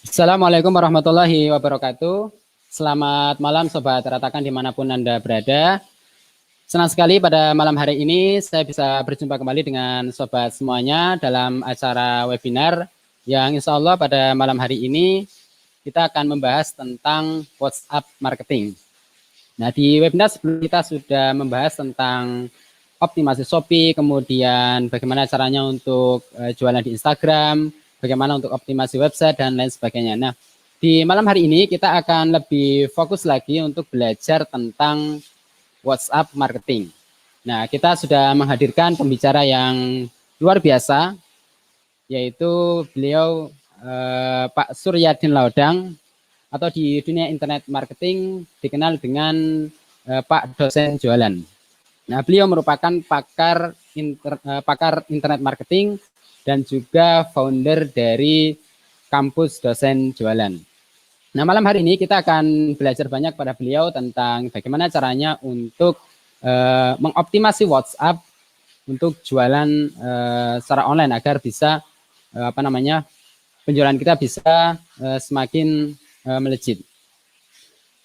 Assalamualaikum warahmatullahi wabarakatuh. Selamat malam Sobat Ratakan dimanapun Anda berada. Senang sekali pada malam hari ini saya bisa berjumpa kembali dengan Sobat semuanya dalam acara webinar yang insya Allah pada malam hari ini kita akan membahas tentang WhatsApp marketing. Nah, di webinar sebelum kita sudah membahas tentang optimasi Shopee, kemudian bagaimana caranya untuk jualan di Instagram, bagaimana untuk optimasi website, dan lain sebagainya. Nah, di malam hari ini kita akan lebih fokus lagi untuk belajar tentang WhatsApp marketing. Nah, kita sudah menghadirkan pembicara yang luar biasa, yaitu beliau Pak Suryadin Laudang, atau di dunia internet marketing dikenal dengan Pak Dosen Jualan. Nah, beliau merupakan pakar internet marketing dan juga founder dari kampus Dosen Jualan. Nah, malam hari ini kita akan belajar banyak pada beliau tentang bagaimana caranya untuk mengoptimasi WhatsApp untuk jualan secara online agar bisa penjualan kita bisa semakin melejit.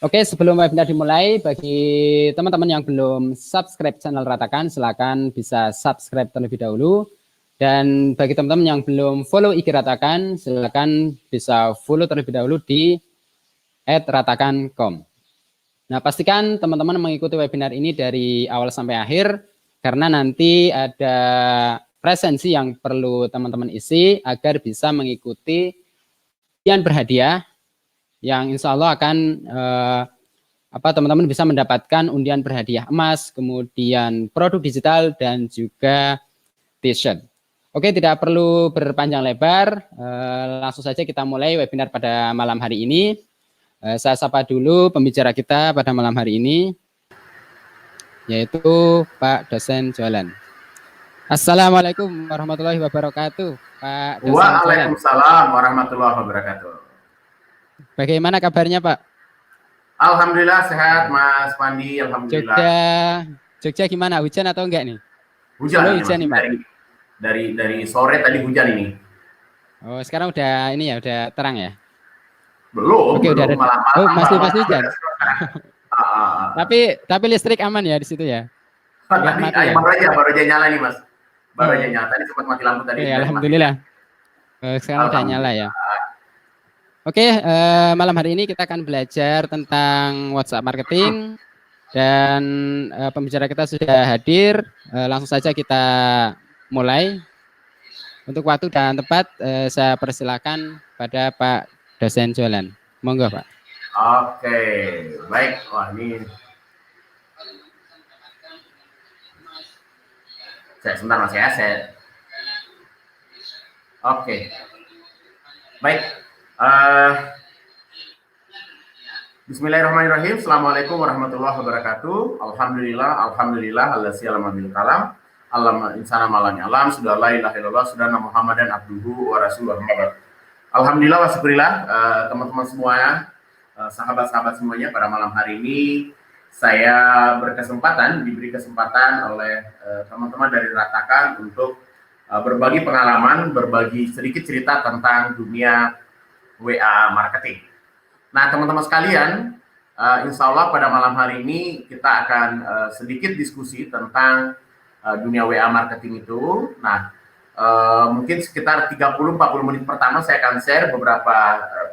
Oke, sebelum webinar dimulai, bagi teman-teman yang belum subscribe channel Ratakan, silakan bisa subscribe terlebih dahulu. Dan bagi teman-teman yang belum follow IG Ratakan, silakan bisa follow terlebih dahulu di @ratakan.com. Nah, pastikan teman-teman mengikuti webinar ini dari awal sampai akhir, karena nanti ada presensi yang perlu teman-teman isi agar bisa mengikuti undian berhadiah yang insya Allah akan teman-teman bisa mendapatkan undian berhadiah emas, kemudian produk digital, dan juga t-shirt. Oke, tidak perlu berpanjang lebar, langsung saja kita mulai webinar pada malam hari ini. Saya sapa dulu pembicara kita pada malam hari ini, yaitu Pak Dosen Jualan. Assalamualaikum warahmatullahi wabarakatuh, Pak Dosen Jualan. Waalaikumsalam warahmatullahi wabarakatuh. Bagaimana kabarnya, Pak? Alhamdulillah sehat, Mas Pandi. Alhamdulillah. Jogja gimana? Hujan atau enggak nih? Hujan nih, Pak. Dari sore tadi hujan ini. Oh, sekarang udah ini ya, udah terang ya? Belum. Oke, udah ada. Oh, masih hujan. Tapi listrik aman ya di situ ya? Enggak mati ya? Baru aja nyala nih, Mas. Baru aja nyala. Tadi sempat mati lampu tadi. Ya, alhamdulillah. Sekarang udah nyala ya. Oke, malam hari ini kita akan belajar tentang WhatsApp marketing, dan pembicara kita sudah hadir. Langsung saja kita mulai. Untuk waktu dan tempat saya persilakan pada Pak Dosen Jualan. Monggo, Pak. Oke, baik. Wah, ini sebentar Mas ya. Oke. Baik. Bismillahirrahmanirrahim. Assalamualaikum warahmatullahi wabarakatuh. Alhamdulillah allazi alama bil kalam, allama insana malanya alam, sudah la ilaha illallah, sudah Muhammadan abduhu wa rasuluh. Alhamdulillah wa syukurillah, teman-teman semuanya, sahabat-sahabat semuanya, pada malam hari ini saya diberi kesempatan oleh teman-teman dari Ratakan untuk berbagi pengalaman, berbagi sedikit cerita tentang dunia WA marketing. Nah, teman-teman sekalian, insya Allah pada malam hari ini kita akan sedikit diskusi tentang dunia WA marketing itu. Nah, mungkin sekitar 30-40 menit pertama saya akan share beberapa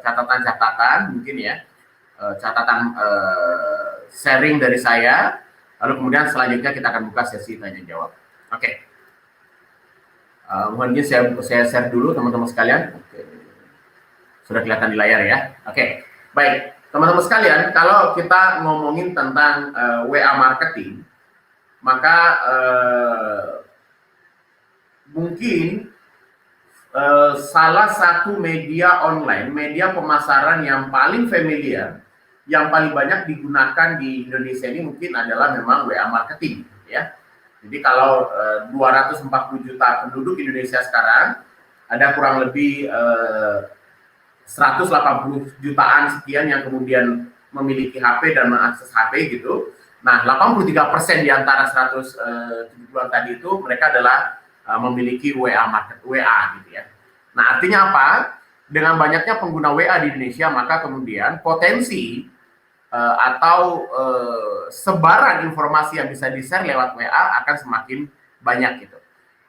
catatan-catatan, mungkin ya, catatan sharing dari saya. Lalu kemudian selanjutnya kita akan buka sesi tanya jawab. Oke. Mungkin saya share dulu teman-teman sekalian. Oke. Sudah kelihatan di layar ya. Oke. Baik, teman-teman sekalian, kalau kita ngomongin tentang WA marketing, maka mungkin salah satu media online, media pemasaran yang paling familiar, yang paling banyak digunakan di Indonesia ini mungkin adalah memang WA marketing, ya. Jadi kalau 240 juta penduduk Indonesia sekarang, ada kurang lebih 180 jutaan sekian yang kemudian memiliki HP dan mengakses HP gitu. Nah, 83% di antara 170-an tadi itu mereka adalah memiliki WA gitu ya. Nah, artinya apa? dengan banyaknya pengguna WA di Indonesia, maka kemudian potensi atau sebaran informasi yang bisa di-share lewat WA akan semakin banyak gitu.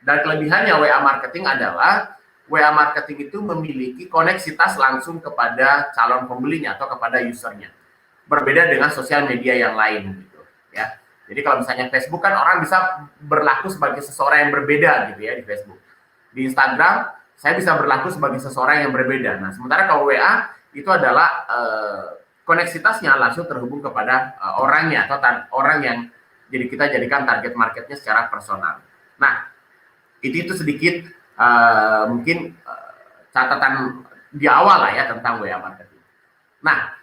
Dan kelebihannya WA marketing adalah WA marketing itu memiliki koneksitas langsung kepada calon pembelinya atau kepada usernya. Berbeda dengan sosial media yang lain gitu ya. Jadi kalau misalnya Facebook kan orang bisa berlaku sebagai seseorang yang berbeda gitu ya di Facebook. Di Instagram saya bisa berlaku sebagai seseorang yang berbeda. Nah, sementara kalau WA itu adalah koneksitasnya langsung terhubung kepada orangnya atau orang yang jadi kita jadikan target marketnya secara personal. Nah, itu sedikit mungkin catatan di awal lah ya tentang WA marketing. Nah,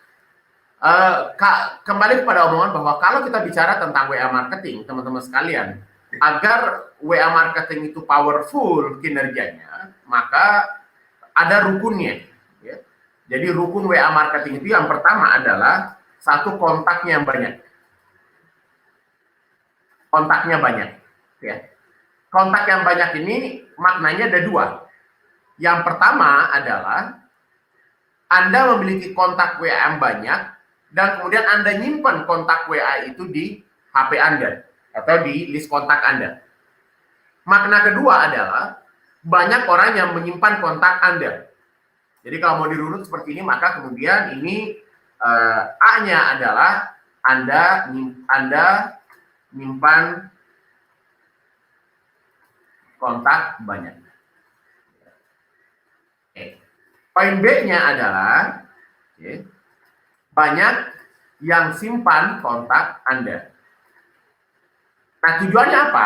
kembali kepada omongan bahwa kalau kita bicara tentang WA marketing, teman-teman sekalian, agar WA marketing itu powerful kinerjanya, maka ada rukunnya. Ya. Jadi rukun WA marketing itu yang pertama adalah satu, kontaknya yang banyak. Kontaknya banyak. Ya. Kontak yang banyak ini maknanya ada dua. Yang pertama adalah Anda memiliki kontak WA yang banyak dan kemudian Anda nyimpan kontak WA itu di HP Anda atau di list kontak Anda. Makna kedua adalah banyak orang yang menyimpan kontak Anda. Jadi kalau mau dirunut seperti ini, maka kemudian ini A-nya adalah Anda menyimpan kontak banyak. Poin B-nya adalah banyak yang simpan kontak Anda. Nah, tujuannya apa?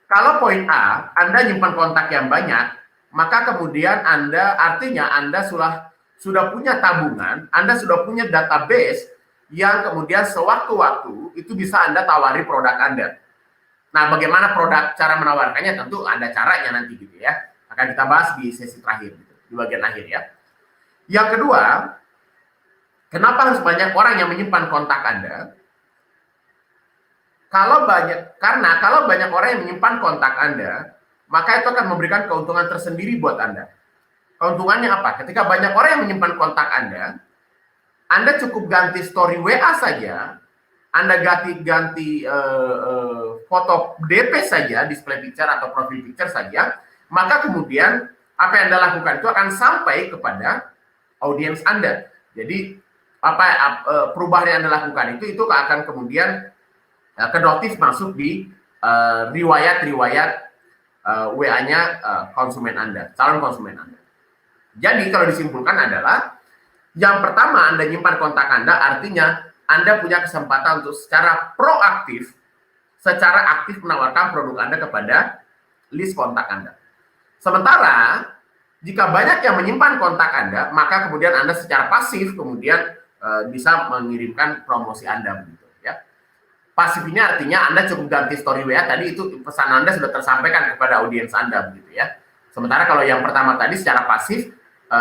Kalau poin A, Anda nyimpan kontak yang banyak, maka kemudian artinya Anda sudah punya tabungan, Anda sudah punya database yang kemudian sewaktu-waktu itu bisa Anda tawari produk Anda. Nah, bagaimana cara menawarkannya? Tentu ada caranya nanti gitu ya. Akan kita bahas di sesi terakhir, gitu, di bagian akhir ya. Yang kedua, kenapa harus banyak orang yang menyimpan kontak Anda? Karena kalau banyak orang yang menyimpan kontak Anda, maka itu akan memberikan keuntungan tersendiri buat Anda. Keuntungannya apa? Ketika banyak orang yang menyimpan kontak Anda cukup ganti story WA saja, Anda ganti foto DP saja, display picture atau profile picture saja, maka kemudian apa yang Anda lakukan itu akan sampai kepada audiens Anda. Jadi perubahan yang Anda lakukan itu akan kemudian kedoktif masuk di riwayat-riwayat WA-nya konsumen Anda, calon konsumen Anda. Jadi kalau disimpulkan adalah yang pertama, Anda nyimpan kontak Anda, artinya Anda punya kesempatan untuk secara proaktif, secara aktif menawarkan produk Anda kepada list kontak Anda. Sementara jika banyak yang menyimpan kontak Anda, maka kemudian Anda secara pasif kemudian bisa mengirimkan promosi Anda begitu ya. Pasif ini artinya Anda cukup ganti story WA tadi, itu pesan Anda sudah tersampaikan kepada audiens Anda begitu ya. Sementara kalau yang pertama tadi secara pasif,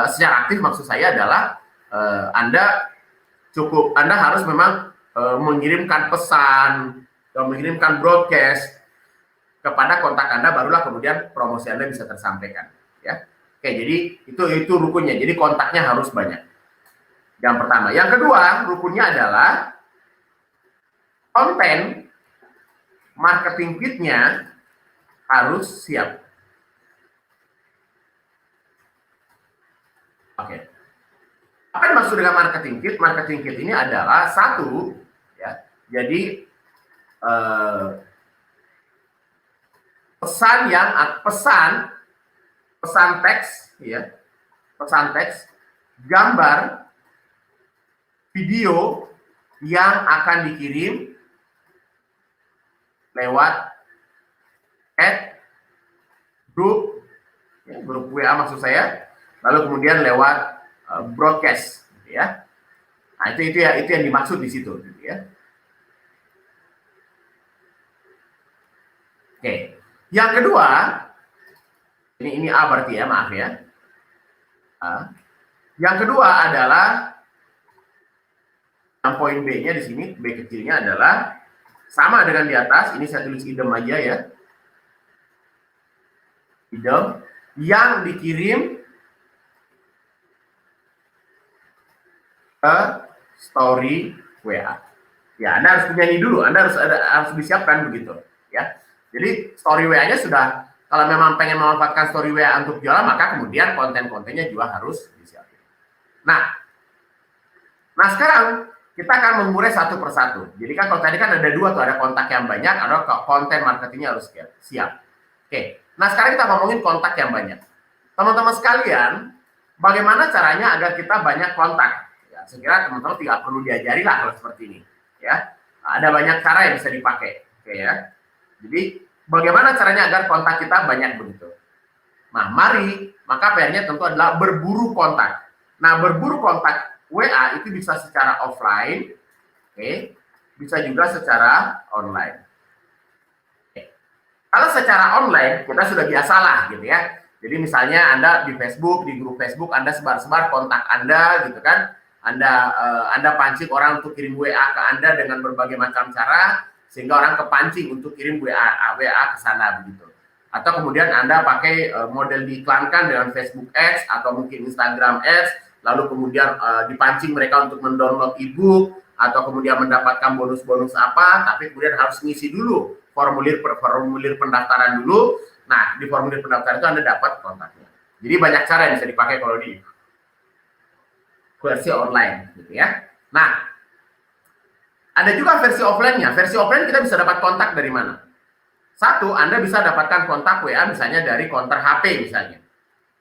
secara aktif maksud saya adalah Anda harus memang mengirimkan pesan atau mengirimkan broadcast kepada kontak Anda, barulah kemudian promosi Anda bisa tersampaikan ya. Oke, jadi itu rukunnya. Jadi kontaknya harus banyak. Yang pertama. Yang kedua, rukunnya adalah konten marketing kit-nya harus siap. Oke. Apa yang maksud dengan marketing kit? Marketing kit ini adalah satu, ya. Jadi pesan teks, ya, pesan teks, gambar, video yang akan dikirim lewat grup, ya, grup WA maksud saya, lalu kemudian lewat broadcast, gitu ya. Nah, itu yang dimaksud di situ, gitu ya. Oke, yang kedua, ini A berarti ya, maaf ya. Yang kedua adalah yang poin B-nya di sini, B kecilnya adalah sama dengan di atas. Ini saya tulis idem aja ya. Idem yang dikirim ke story WA. Ya, Anda harus punya ini dulu, Anda harus disiapkan begitu, ya. Jadi story WA-nya sudah, kalau memang pengen memanfaatkan story WA untuk jualan, maka kemudian konten-kontennya juga harus disiapkan. Nah sekarang kita akan mengurai satu persatu. Jadi kan kalau tadi kan ada dua tuh, ada kontak yang banyak, ada konten marketingnya harus siap. Oke, nah sekarang kita ngomongin kontak yang banyak. Teman-teman sekalian, bagaimana caranya agar kita banyak kontak? Ya, saya kira teman-teman tidak perlu diajari lah kalau seperti ini. Ya, ada banyak cara yang bisa dipakai. Oke ya. Jadi bagaimana caranya agar kontak kita banyak begitu? Nah, maka PR-nya tentu adalah berburu kontak. Nah, berburu kontak WA itu bisa secara offline, oke, bisa juga secara online. Oke. Kalau secara online kita sudah biasalah gitu ya. Jadi misalnya Anda di Facebook, di grup Facebook Anda sebar-sebar kontak Anda gitu kan. Anda pancing orang untuk kirim WA ke Anda dengan berbagai macam cara sehingga orang kepancing untuk kirim WA ke sana begitu. Atau kemudian Anda pakai model diiklankan dengan Facebook Ads atau mungkin Instagram Ads, lalu kemudian dipancing mereka untuk mendownload e-book atau kemudian mendapatkan bonus-bonus apa, tapi kemudian harus ngisi dulu formulir pendaftaran dulu. Nah, di formulir pendaftaran itu Anda dapat kontaknya. Jadi banyak cara yang bisa dipakai kalau di versi online gitu ya. Nah, ada juga versi offline-nya. Versi offline kita bisa dapat kontak dari mana? Satu, Anda bisa dapatkan kontak WA misalnya dari konter HP misalnya.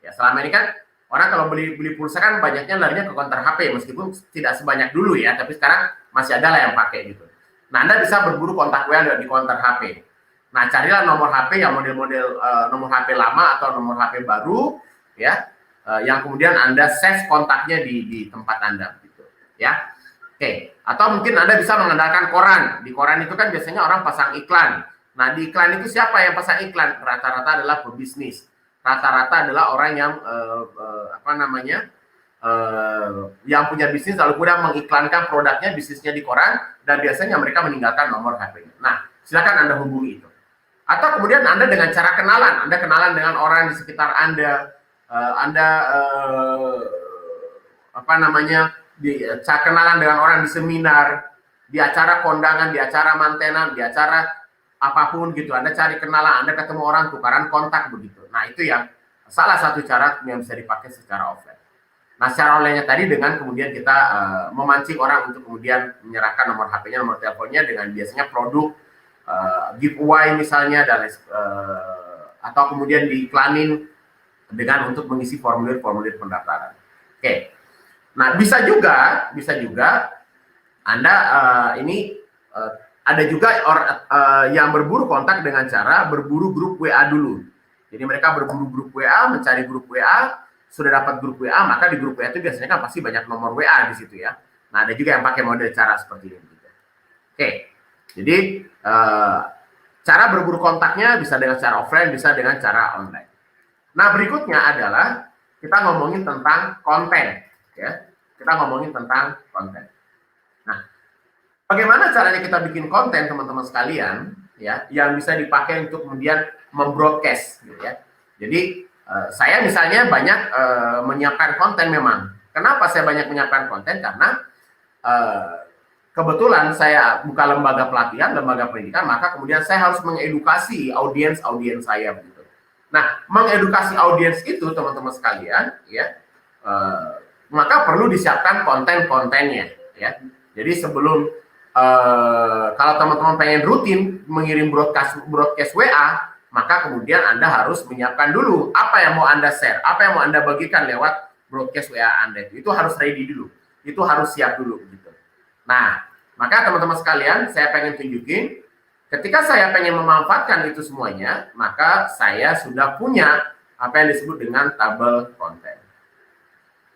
Ya, selama ini kan orang kalau beli pulsa kan banyaknya larinya ke konter HP, meskipun tidak sebanyak dulu ya, tapi sekarang masih ada lah yang pakai gitu. Nah, Anda bisa berburu kontak WA di konter HP. Nah, carilah nomor HP yang model-model nomor HP lama atau nomor HP baru ya, yang kemudian Anda save kontaknya di tempat Anda gitu ya. Oke, atau mungkin Anda bisa mengandalkan koran. Di koran itu kan biasanya orang pasang iklan. Nah, di iklan itu siapa yang pasang iklan? Rata-rata adalah pebisnis. Rata-rata adalah orang yang yang punya bisnis lalu kemudian mengiklankan produknya, bisnisnya di koran, dan biasanya mereka meninggalkan nomor HP-nya. Nah, silakan Anda hubungi itu. Atau kemudian Anda dengan cara kenalan, Anda kenalan dengan orang di sekitar Anda, kenalan dengan orang di seminar, di acara kondangan, di acara mantenan, di acara apapun gitu. Anda cari kenalan, Anda ketemu orang, tukaran kontak begitu. Nah, itu yang salah satu cara yang bisa dipakai secara offline. Nah, secara online-nya tadi dengan kemudian kita memancing orang untuk kemudian menyerahkan nomor HP-nya, nomor teleponnya dengan biasanya produk giveaway misalnya, dan atau kemudian diiklanin dengan untuk mengisi formulir pendaftaran. Oke. Nah, bisa juga Anda ada juga yang berburu kontak dengan cara berburu grup WA dulu. Jadi mereka berburu grup WA, mencari grup WA, sudah dapat grup WA, maka di grup WA itu biasanya kan pasti banyak nomor WA di situ ya. Nah, ada juga yang pakai model cara seperti ini. Oke. Jadi cara berburu kontaknya bisa dengan cara offline, bisa dengan cara online. Nah, berikutnya adalah kita ngomongin tentang konten, ya. Kita ngomongin tentang konten. Nah, bagaimana caranya kita bikin konten, teman-teman sekalian, ya, yang bisa dipakai untuk kemudian membroadcast, gitu ya. Jadi, saya misalnya banyak menyiapkan konten memang. Kenapa saya banyak menyiapkan konten? Karena kebetulan saya buka lembaga pelatihan, lembaga pendidikan, maka kemudian saya harus mengedukasi audiens saya begitu. Nah, mengedukasi audiens itu teman-teman sekalian, ya, maka perlu disiapkan konten-kontennya, ya. Jadi sebelum kalau teman-teman pengen rutin mengirim broadcast WA, maka kemudian Anda harus menyiapkan dulu apa yang mau Anda share, apa yang mau Anda bagikan lewat broadcast WA Anda. Itu harus ready dulu, itu harus siap dulu, gitu. Nah, maka teman-teman sekalian, saya pengen tunjukin. Ketika saya pengen memanfaatkan itu semuanya, maka saya sudah punya apa yang disebut dengan tabel konten.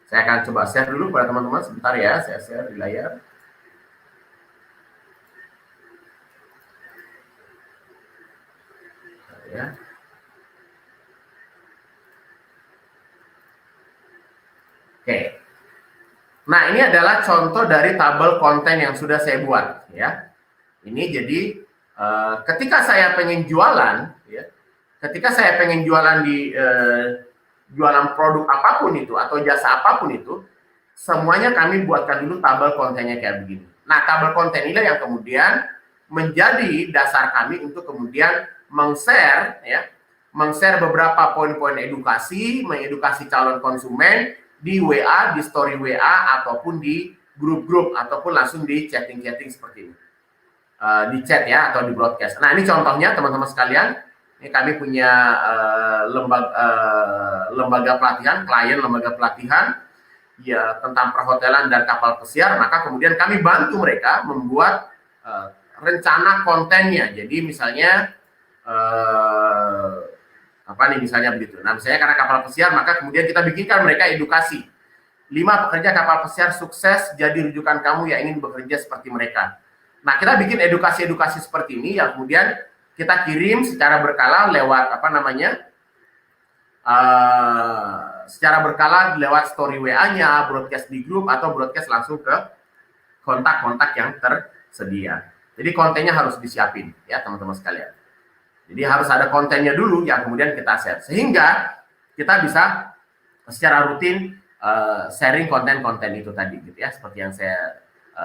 Saya akan coba share dulu kepada teman-teman sebentar ya, saya share di layar. Ya. Oke. Nah, ini adalah contoh dari tabel konten yang sudah saya buat ya. Ini jadi ketika saya pengen jualan, ya, ketika saya pengen jualan di jualan produk apapun itu atau jasa apapun itu, semuanya kami buatkan dulu tabel kontennya kayak begini. Nah, tabel konten ini yang kemudian menjadi dasar kami untuk kemudian meng-share beberapa poin-poin edukasi, mengedukasi calon konsumen di WA, di story WA, ataupun di grup-grup, ataupun langsung di chatting-chatting seperti ini. Di chat ya, atau di broadcast. Nah, ini contohnya teman-teman sekalian. Ini kami punya lembaga pelatihan, klien lembaga pelatihan ya tentang perhotelan dan kapal pesiar, maka kemudian kami bantu mereka membuat rencana kontennya. Jadi misalnya misalnya begitu. Nah, misalnya karena kapal pesiar, maka kemudian kita bikinkan mereka edukasi. 5 pekerja kapal pesiar sukses jadi rujukan kamu yang ingin bekerja seperti mereka. Nah, kita bikin edukasi-edukasi seperti ini yang kemudian kita kirim secara berkala lewat secara berkala lewat story WA-nya, broadcast di grup, atau broadcast langsung ke kontak-kontak yang tersedia. Jadi kontennya harus disiapin ya teman-teman sekalian. Jadi harus ada kontennya dulu yang kemudian kita share, sehingga kita bisa secara rutin sharing konten-konten itu tadi gitu ya, seperti yang saya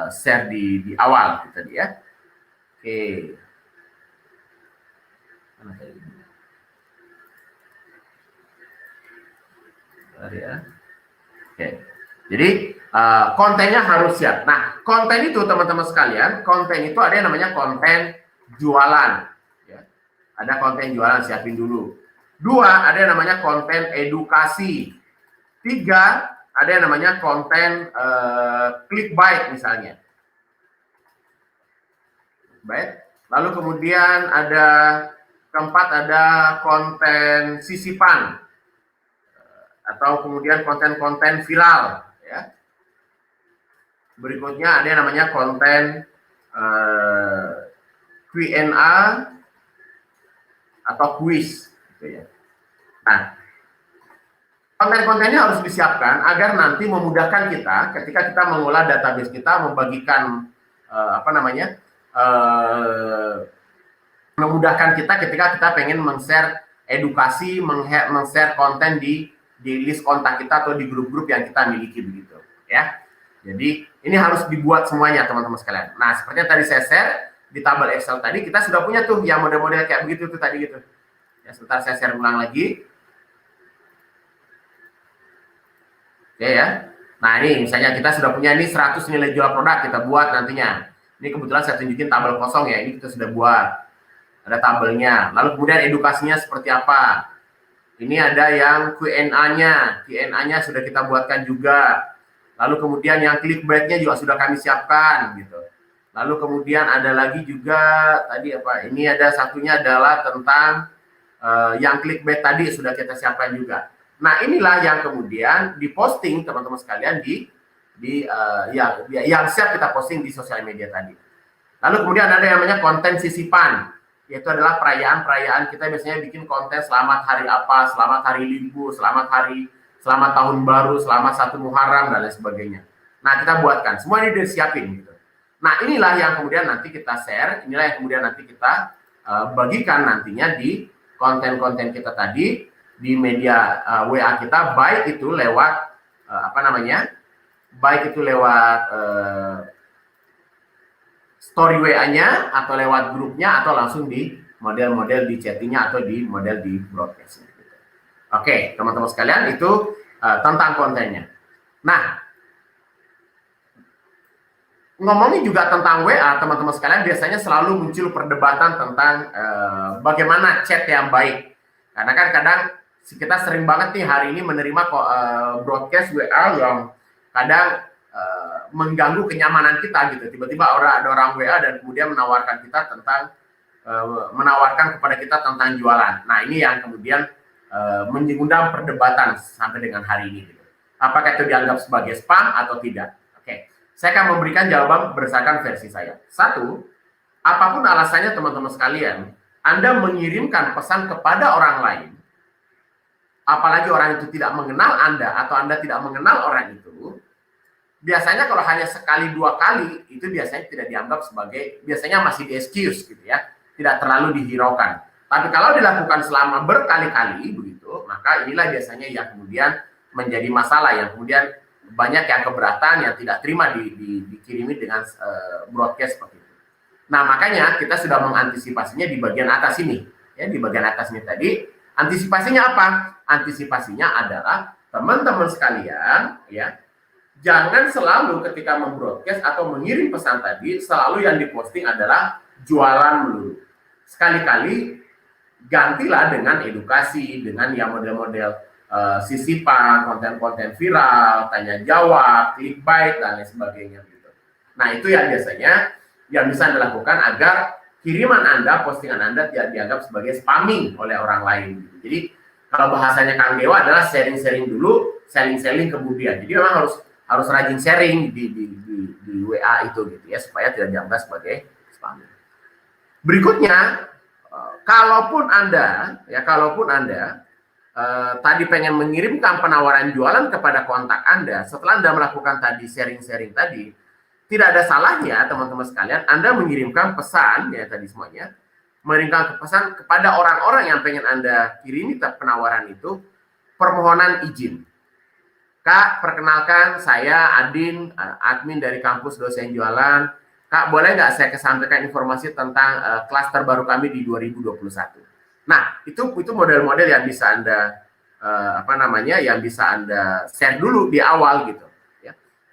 share di awal gitu tadi ya. Oke. Ya. Oke. Jadi kontennya harus siap. Nah, konten itu teman-teman sekalian, konten itu ada yang namanya konten jualan. Ya. Ada konten jualan, siapin dulu. 2, ada yang namanya konten edukasi. 3, ada yang namanya konten clickbait misalnya. Baik. Lalu kemudian keempat ada konten sisipan, atau kemudian konten-konten viral ya. Berikutnya ada yang namanya konten Q&A atau quiz gitu ya. Nah, konten-kontennya harus disiapkan agar nanti memudahkan kita ketika kita mengolah database kita, membagikan memudahkan kita ketika kita pengen meng-share edukasi, meng-share konten di list kontak kita atau di grup-grup yang kita miliki begitu ya. Jadi ini harus dibuat semuanya teman-teman sekalian. Nah, seperti yang tadi saya share di tabel Excel tadi, kita sudah punya tuh yang model-model kayak begitu tuh tadi gitu. Ya, sebentar saya share ulang lagi. Oke ya. Nah, ini misalnya kita sudah punya ini 100 nilai jual produk kita buat nantinya. Ini kebetulan saya tunjukin tabel kosong ya, ini kita sudah buat. Ada tabelnya. Lalu kemudian edukasinya seperti apa? Ini ada yang Q&A-nya. Q&A-nya sudah kita buatkan juga. Lalu kemudian yang clickbait-nya juga sudah kami siapkan gitu. Lalu kemudian ada lagi juga tadi apa? Ini ada satunya adalah tentang yang clickbait tadi sudah kita siapkan juga. Nah, inilah yang kemudian diposting teman-teman sekalian yang siap kita posting di sosial media tadi. Lalu kemudian ada yang namanya konten sisipan, yaitu adalah perayaan-perayaan. Kita biasanya bikin konten selamat hari apa, selamat hari libur, selamat tahun baru, selamat 1 Muharram dan lain sebagainya. Nah, kita buatkan semua ini disiapin gitu. Nah, inilah yang kemudian nanti kita share, inilah yang kemudian nanti kita bagikan nantinya di konten-konten kita tadi di media WA kita, baik itu lewat baik itu lewat story WA-nya atau lewat grupnya atau langsung di model-model di chattingnya atau di model di broadcast. Oke, teman-teman sekalian, itu tentang kontennya. Nah, ngomongin juga tentang WA, teman-teman sekalian, biasanya selalu muncul perdebatan tentang bagaimana chat yang baik. Karena kan kadang kita sering banget nih hari ini menerima broadcast WA yang kadang mengganggu kenyamanan kita gitu. Tiba-tiba ada orang WA dan kemudian menawarkan kepada kita tentang jualan. Nah, ini yang kemudian mengundang perdebatan sampai dengan hari ini gitu. Apakah itu dianggap sebagai spam atau tidak? Oke. Saya akan memberikan jawaban berdasarkan versi saya. 1, apapun alasannya teman-teman sekalian, Anda mengirimkan pesan kepada orang lain, apalagi orang itu tidak mengenal Anda atau Anda tidak mengenal orang itu, biasanya kalau hanya sekali 2 kali, itu biasanya tidak dianggap sebagai, biasanya masih di excuse gitu ya, tidak terlalu dihiraukan. Tapi kalau dilakukan selama berkali-kali begitu, maka inilah biasanya yang kemudian menjadi masalah, yang kemudian banyak yang keberatan, yang tidak terima dikirimi dengan broadcast seperti itu. Nah, makanya kita sudah mengantisipasinya di bagian atas ini. Ya, di bagian atas ini tadi, antisipasinya apa? Antisipasinya adalah teman-teman sekalian, ya, jangan selalu ketika membroadcast atau mengirim pesan tadi, selalu yang diposting adalah jualan melulu. Sekali-kali gantilah dengan edukasi, dengan yang model-model sisipan, konten-konten viral, tanya jawab, clickbait, dan lain sebagainya gitu. Nah, itu yang biasanya yang bisa Anda lakukan agar kiriman Anda, postingan Anda tidak dianggap sebagai spamming oleh orang lain. Jadi kalau bahasanya Kang Dewa adalah sharing-sharing dulu, selling-selling kemudian. Jadi memang harus rajin sharing di WA itu gitu ya, supaya tidak dianggap sebagai spamming. Berikutnya, kalaupun Anda tadi pengen mengirimkan penawaran jualan kepada kontak Anda, setelah Anda melakukan tadi sharing-sharing tadi, tidak ada salahnya teman-teman sekalian Anda mengirimkan pesan ya tadi semuanya, mengirimkan pesan kepada orang-orang yang pengen Anda kirimi penawaran itu, permohonan izin. Kak, perkenalkan saya Adin, admin dari kampus dosen jualan. Kak, boleh nggak saya kesampaikan informasi tentang kelas terbaru kami di 2021? Nah, itu model-model yang bisa Anda yang bisa Anda share dulu di awal gitu.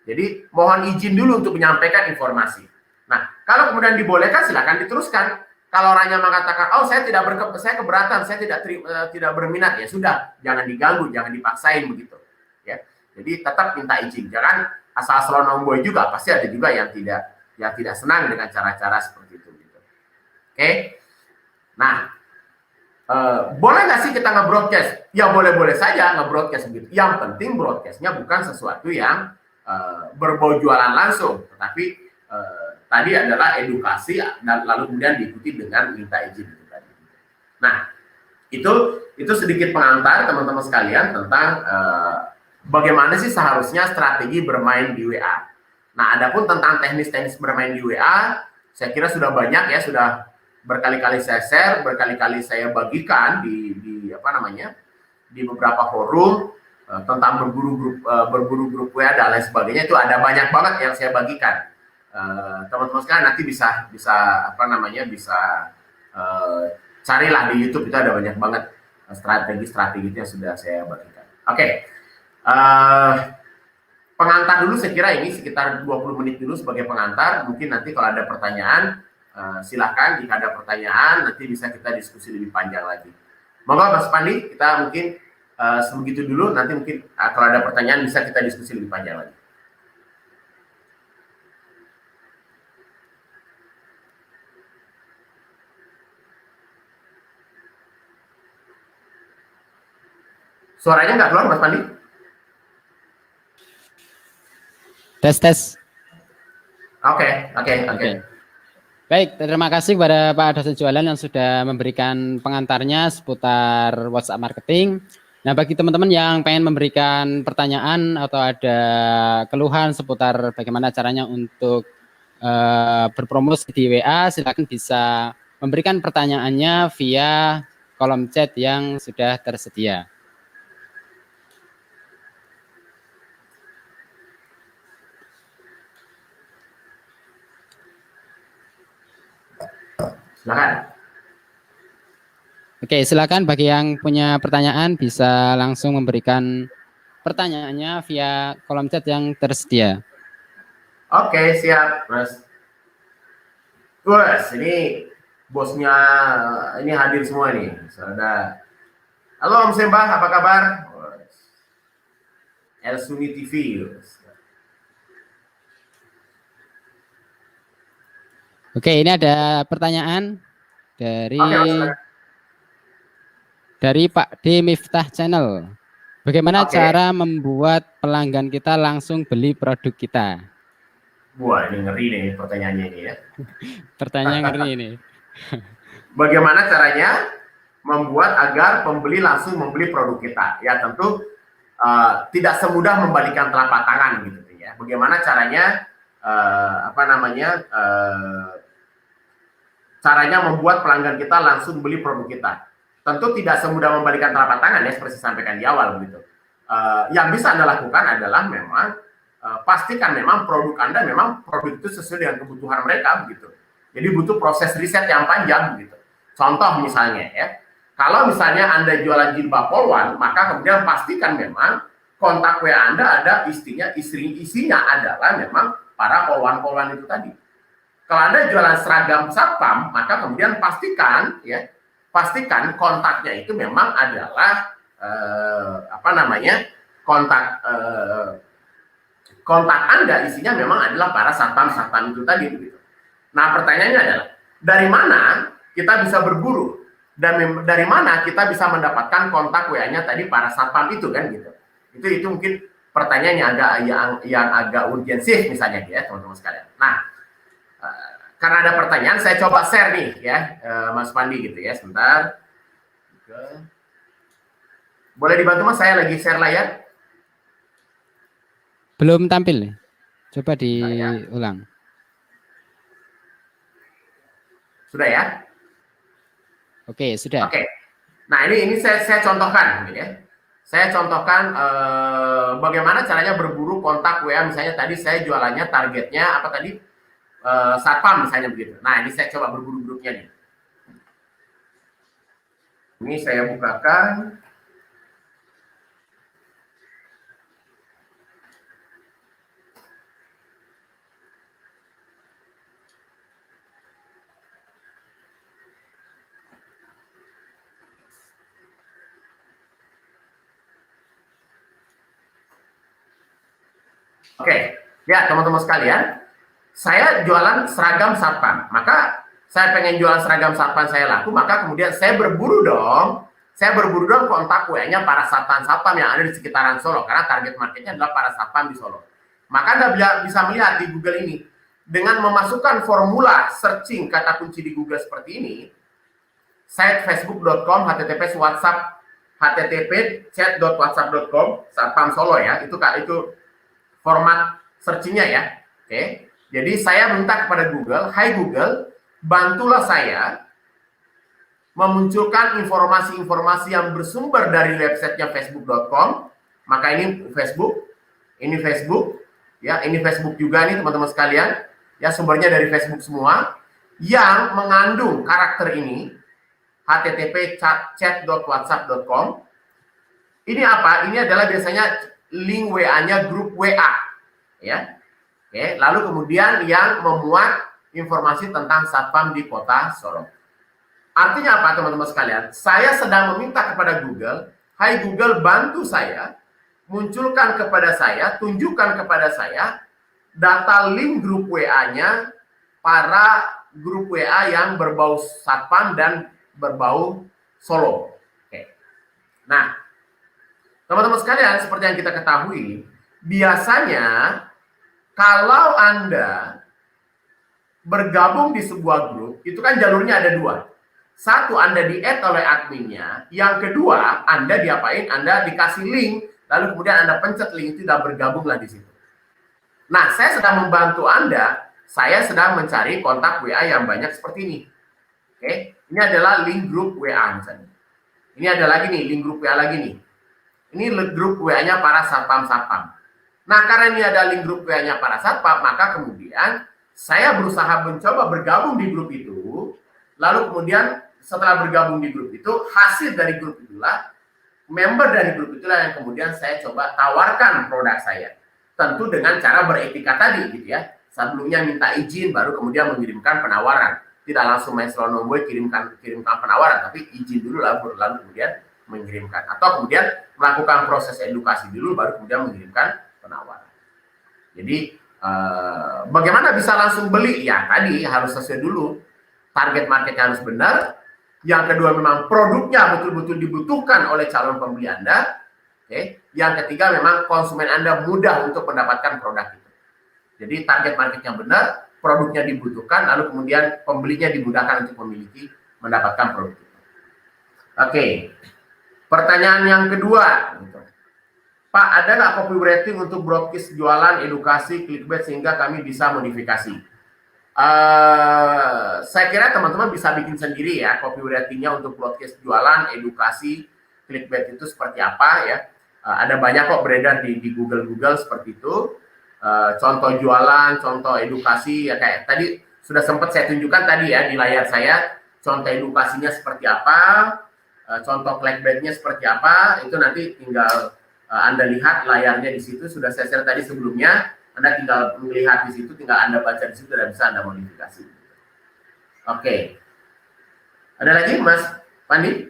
Jadi mohon izin dulu untuk menyampaikan informasi. Nah, kalau kemudian dibolehkan silakan diteruskan. Kalau orangnya mengatakan, oh saya keberatan, saya tidak berminat, ya sudah, jangan diganggu, jangan dipaksain begitu. Ya, jadi tetap minta izin. Jangan asal selonong juga. Pasti ada juga yang tidak senang dengan cara-cara seperti itu. Gitu. Oke. Nah, boleh nggak sih kita nge-broadcast? Ya boleh-boleh saja nge-broadcast begitu. Yang penting broadcastnya bukan sesuatu yang berbau jualan langsung, tetapi tadi adalah edukasi dan lalu kemudian diikuti dengan minta izin itu tadi. Nah, itu sedikit pengantar teman-teman sekalian tentang bagaimana sih seharusnya strategi bermain di WA. Nah, adapun tentang teknis-teknis bermain di WA, saya kira sudah banyak ya, sudah berkali-kali saya share, berkali-kali saya bagikan di beberapa forum. Tentang berburu grup WA dan lain sebagainya, itu ada banyak banget yang saya bagikan. Teman-teman sekalian nanti bisa carilah di YouTube, itu ada banyak banget strategi-strategi yang sudah saya bagikan. Oke. Pengantar dulu saya kira ini sekitar 20 menit dulu sebagai pengantar. Mungkin nanti kalau ada pertanyaan silakan, jika ada pertanyaan nanti bisa kita diskusi lebih panjang lagi. Monggo Mas Pandi, kita mungkin sebegitu dulu, nanti mungkin kalau ada pertanyaan bisa kita diskusi lebih panjang lagi. Suaranya nggak keluar Mas Pandi? Tes. Oke. Baik, terima kasih kepada Pak Dosen Jualan yang sudah memberikan pengantarnya seputar WhatsApp marketing. Nah, bagi teman-teman yang pengen memberikan pertanyaan atau ada keluhan seputar bagaimana caranya untuk berpromosi di WA, silakan bisa memberikan pertanyaannya via kolom chat yang sudah tersedia. Silakan. Oke, silakan bagi yang punya pertanyaan bisa langsung memberikan pertanyaannya via kolom chat yang tersedia. Oke, siap, Mas. Bos, ini bosnya ini hadir semua nih. Saudara. Halo Om Sembah, apa kabar? El Suni TV. Oke, ini ada pertanyaan dari Pak D Miftah Channel. Bagaimana cara membuat pelanggan kita langsung beli produk kita? Wah, ini ngeri nih pertanyaannya ini ya. Pertanyaan ngeri ini. Bagaimana caranya membuat agar pembeli langsung membeli produk kita? Ya tentu tidak semudah membalikan telapak tangan gitu ya. Bagaimana caranya caranya membuat pelanggan kita langsung beli produk kita? Tentu tidak semudah membalikan telapak tangan ya, seperti saya sampaikan di awal begitu. Yang bisa Anda lakukan adalah memang pastikan memang produk Anda memang produk itu sesuai dengan kebutuhan mereka begitu. Jadi butuh proses riset yang panjang begitu. Contoh misalnya ya, kalau misalnya Anda jualan jilbab polwan, maka kemudian pastikan memang kontak WA Anda ada isinya adalah memang para polwan-polwan itu tadi. Kalau Anda jualan seragam satpam, maka kemudian pastikan kontaknya itu memang adalah kontak Anda isinya memang adalah para satpam itu tadi begitu. Nah, pertanyaannya adalah dari mana kita bisa berburu dan dari mana kita bisa mendapatkan kontak WA-nya tadi para satpam itu kan gitu. Itu mungkin pertanyaan yang agak urgensif misalnya ya teman-teman sekalian. Nah, karena ada pertanyaan saya coba share nih ya Mas Pandi gitu ya sebentar. Boleh dibantu Mas, saya lagi share layar. Belum tampil nih. Coba diulang. Sudah ya? Oke, sudah. Oke. Nah, ini saya contohkan gitu ya. Saya contohkan bagaimana caranya berburu kontak WA, misalnya tadi saya jualannya targetnya apa tadi? Satpam misalnya begitu. Nah, ini saya coba berburu grupnya nih. Ini saya bukakan. Oke, ya teman-teman sekalian, saya jualan seragam satpam, maka saya pengen jualan seragam satpam saya laku, maka kemudian saya berburu dong kontak WA-nya para satpam yang ada di sekitaran Solo, karena target marketnya adalah para satpam di Solo. Maka Anda bisa melihat di Google ini, dengan memasukkan formula searching kata kunci di Google seperti ini, site facebook.com, http chat.whatsapp.com, satpam Solo ya, itu format searchingnya ya. Oke. Jadi saya minta kepada Google, hai Google, bantulah saya memunculkan informasi-informasi yang bersumber dari websitenya facebook.com. Maka ini Facebook ya, ini Facebook juga nih teman-teman sekalian. Ya, sumbernya dari Facebook semua yang mengandung karakter ini, http chat.whatsapp.com. Ini apa? Ini adalah biasanya link WA-nya grup WA ya. Oke, lalu kemudian yang memuat informasi tentang satpam di kota Solo. Artinya apa teman-teman sekalian? Saya sedang meminta kepada Google, hai Google, bantu saya munculkan kepada saya, tunjukkan kepada saya data link grup WA-nya para grup WA yang berbau satpam dan berbau Solo. Oke. Nah, teman-teman sekalian, seperti yang kita ketahui, biasanya kalau Anda bergabung di sebuah grup, itu kan jalurnya ada dua. Satu, Anda di-add oleh adminnya. Yang kedua, Anda diapain? Anda dikasih link, lalu kemudian Anda pencet link itu dan bergabunglah di situ. Nah, saya sedang membantu Anda, saya sedang mencari kontak WA yang banyak seperti ini. Oke, ini adalah link grup WA misalnya. Ini ada lagi nih, link grup WA lagi nih. Ini grup WA-nya para satpam-satpam. Nah, karena ini ada link grup WA-nya para satpam, maka kemudian saya berusaha mencoba bergabung di grup itu. Lalu kemudian setelah bergabung di grup itu, hasil dari grup itulah, member dari grup itulah yang kemudian saya coba tawarkan produk saya. Tentu dengan cara beretika tadi gitu ya. Sebelumnya minta izin, baru kemudian mengirimkan penawaran. Tidak langsung main selonong kirimkan penawaran, tapi izin dulu lalu kemudian mengirimkan, atau kemudian melakukan proses edukasi dulu baru kemudian mengirimkan penawaran. Jadi bagaimana bisa langsung beli? Ya tadi harus sesuai dulu, target marketnya harus benar. Yang kedua, memang produknya betul-betul dibutuhkan oleh calon pembeli Anda. Oke. Yang ketiga, memang konsumen Anda mudah untuk mendapatkan produk itu. Jadi target marketnya benar, produknya dibutuhkan, lalu kemudian pembelinya dimudahkan untuk mendapatkan produk itu. Oke. Pertanyaan yang kedua, Pak, ada nggak copywriting untuk broadcast jualan, edukasi, clickbait sehingga kami bisa modifikasi? Saya kira teman-teman bisa bikin sendiri ya copywritingnya untuk broadcast jualan, edukasi, clickbait itu seperti apa ya. Ada banyak kok beredar di Google seperti itu. contoh jualan, contoh edukasi, ya kayak tadi sudah sempat saya tunjukkan tadi ya di layar saya, contoh edukasinya seperti apa, contoh clickbaitnya seperti apa, itu nanti tinggal Anda lihat layarnya di situ, sudah saya share tadi sebelumnya, Anda tinggal melihat di situ, tinggal Anda baca di situ dan bisa Anda modifikasi. Oke. Ada lagi Mas Pandi?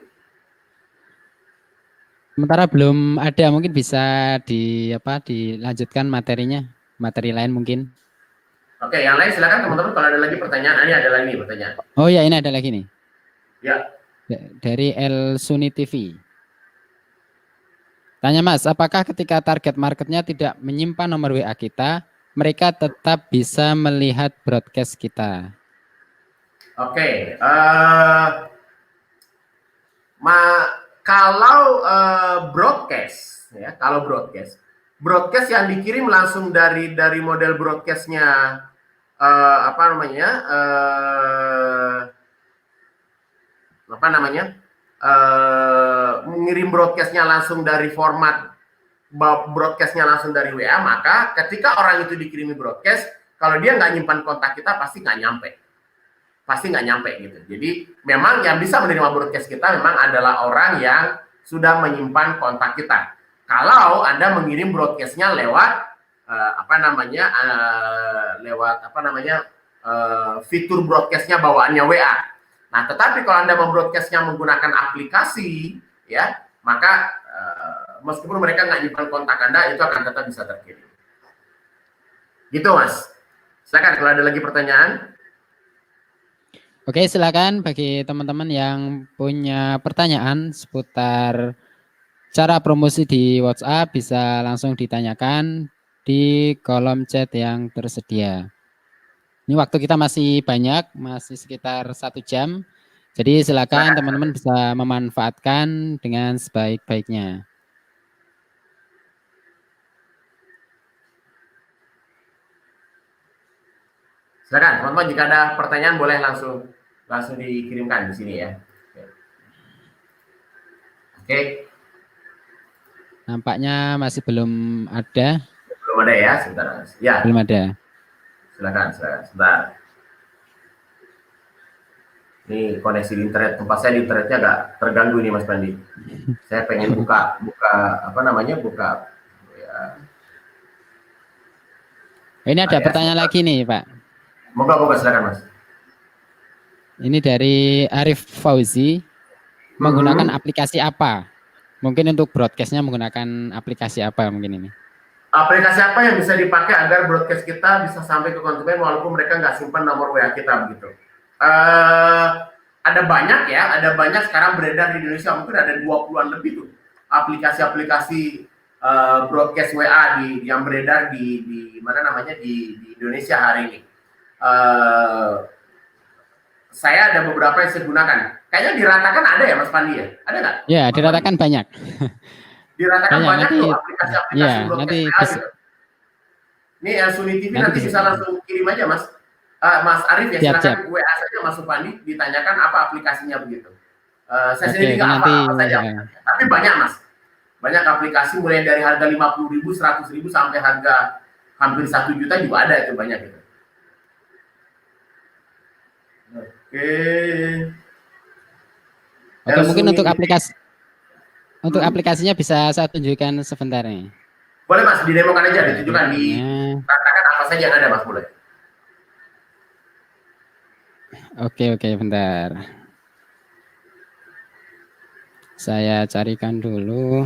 Sementara belum ada, mungkin bisa dilanjutkan materinya, materi lain mungkin. Oke, yang lain silakan teman-teman kalau ada lagi pertanyaan. Ini ada lagi pertanyaan. Oh ya, ini ada lagi nih. Ya. Dari El Suni TV. Tanya Mas, apakah ketika target marketnya tidak menyimpan nomor WA kita, mereka tetap bisa melihat broadcast kita? Oke, kalau broadcast, ya, kalau broadcast yang dikirim langsung dari model broadcastnya mengirim broadcastnya langsung dari format broadcastnya langsung dari WA, maka ketika orang itu dikirimi broadcast, kalau dia nggak nyimpan kontak kita pasti nggak nyampe gitu. Jadi memang yang bisa menerima broadcast kita memang adalah orang yang sudah menyimpan kontak kita. Kalau Anda mengirim broadcastnya lewat fitur broadcastnya bawaannya WA. Nah, tetapi kalau Anda membroadcastnya menggunakan aplikasi, ya, maka meskipun mereka nggak nyimpan kontak Anda, itu akan tetap bisa terkirim. Gitu, Mas. Silakan kalau ada lagi pertanyaan. Oke, silakan bagi teman-teman yang punya pertanyaan seputar cara promosi di WhatsApp bisa langsung ditanyakan di kolom chat yang tersedia. Ini waktu kita masih banyak, masih sekitar 1 jam. Jadi silakan teman-teman bisa memanfaatkan dengan sebaik-baiknya. Silakan teman-teman, jika ada pertanyaan boleh langsung dikirimkan di sini ya. Oke. Nampaknya masih belum ada. Belum ada ya, sebentar. Ya. Belum ada. Silakan, sebentar. Ini koneksi di internet, tempat saya di internetnya agak terganggu nih Mas Pandi. Saya pengen buka ya. Ini ada pertanyaan lagi nih Pak. Moga silakan Mas. Ini dari Arif Fauzi, menggunakan aplikasi apa? Mungkin untuk broadcastnya menggunakan aplikasi apa mungkin ini? Aplikasi apa yang bisa dipakai agar broadcast kita bisa sampai ke konsumen walaupun mereka nggak simpan nomor WA kita begitu? Ada banyak sekarang beredar di Indonesia, mungkin ada 20-an lebih tuh aplikasi-aplikasi broadcast WA yang beredar di Indonesia hari ini. Saya ada beberapa yang saya gunakan. Kayaknya diratakan ada ya Mas Pandi ya? Ada nggak? Ya, diratakan banyak. Diratakan banyak tuh aplikasi-aplikasi ya, broadcast nanti WA gitu. Ini El Suni TV nanti bisa langsung kirim aja Mas. Mas Arif ya, silakan WA saja Mas Supandi, ditanyakan apa aplikasinya begitu. Saya sendiri nggak apa saja, tapi banyak Mas. Banyak aplikasi mulai dari harga 50.000, 100.000 sampai harga hampir 1 juta juga ada, itu banyak gitu. Oke, mungkin untuk aplikasinya bisa saya tunjukkan sebentar nih. Boleh Mas, didemokan aja, ditunjukkan, dikatakan apa saja yang ada Mas, boleh. Oke, bentar. Saya carikan dulu.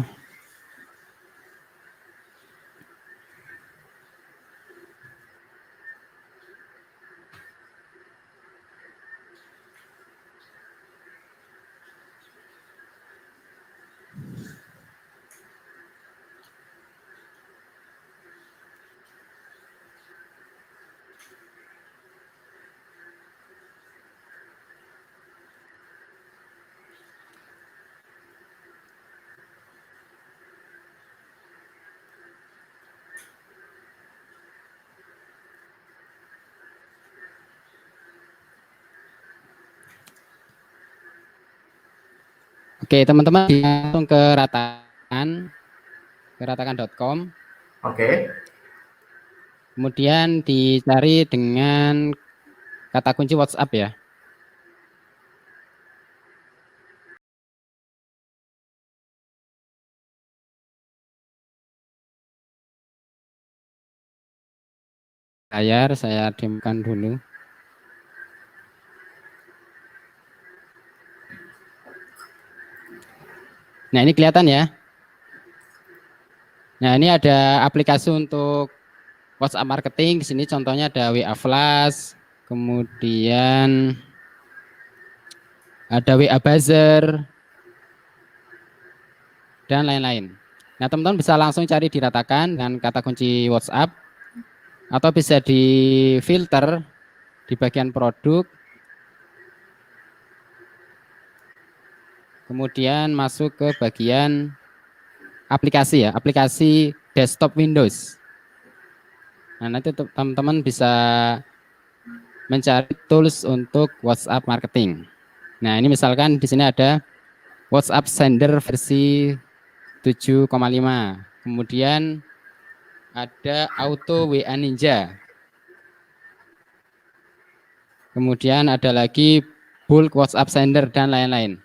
Oke, teman-teman langsung ke ratakan.com. Oke. Kemudian dicari dengan kata kunci WhatsApp ya. Layar saya diamkan dulu. Nah, ini kelihatan ya. Nah, ini ada aplikasi untuk WhatsApp marketing. Di sini contohnya ada WA Flash, kemudian ada WA Buzzer, dan lain-lain. Nah, teman-teman bisa langsung cari diratakan dengan kata kunci WhatsApp, atau bisa difilter di bagian produk, kemudian masuk ke bagian aplikasi ya, aplikasi desktop Windows. Nah, nanti teman-teman bisa mencari tools untuk WhatsApp marketing. Nah, ini misalkan di sini ada WhatsApp Sender versi 7,5. Kemudian ada Auto WA Ninja. Kemudian ada lagi Bulk WhatsApp Sender dan lain-lain.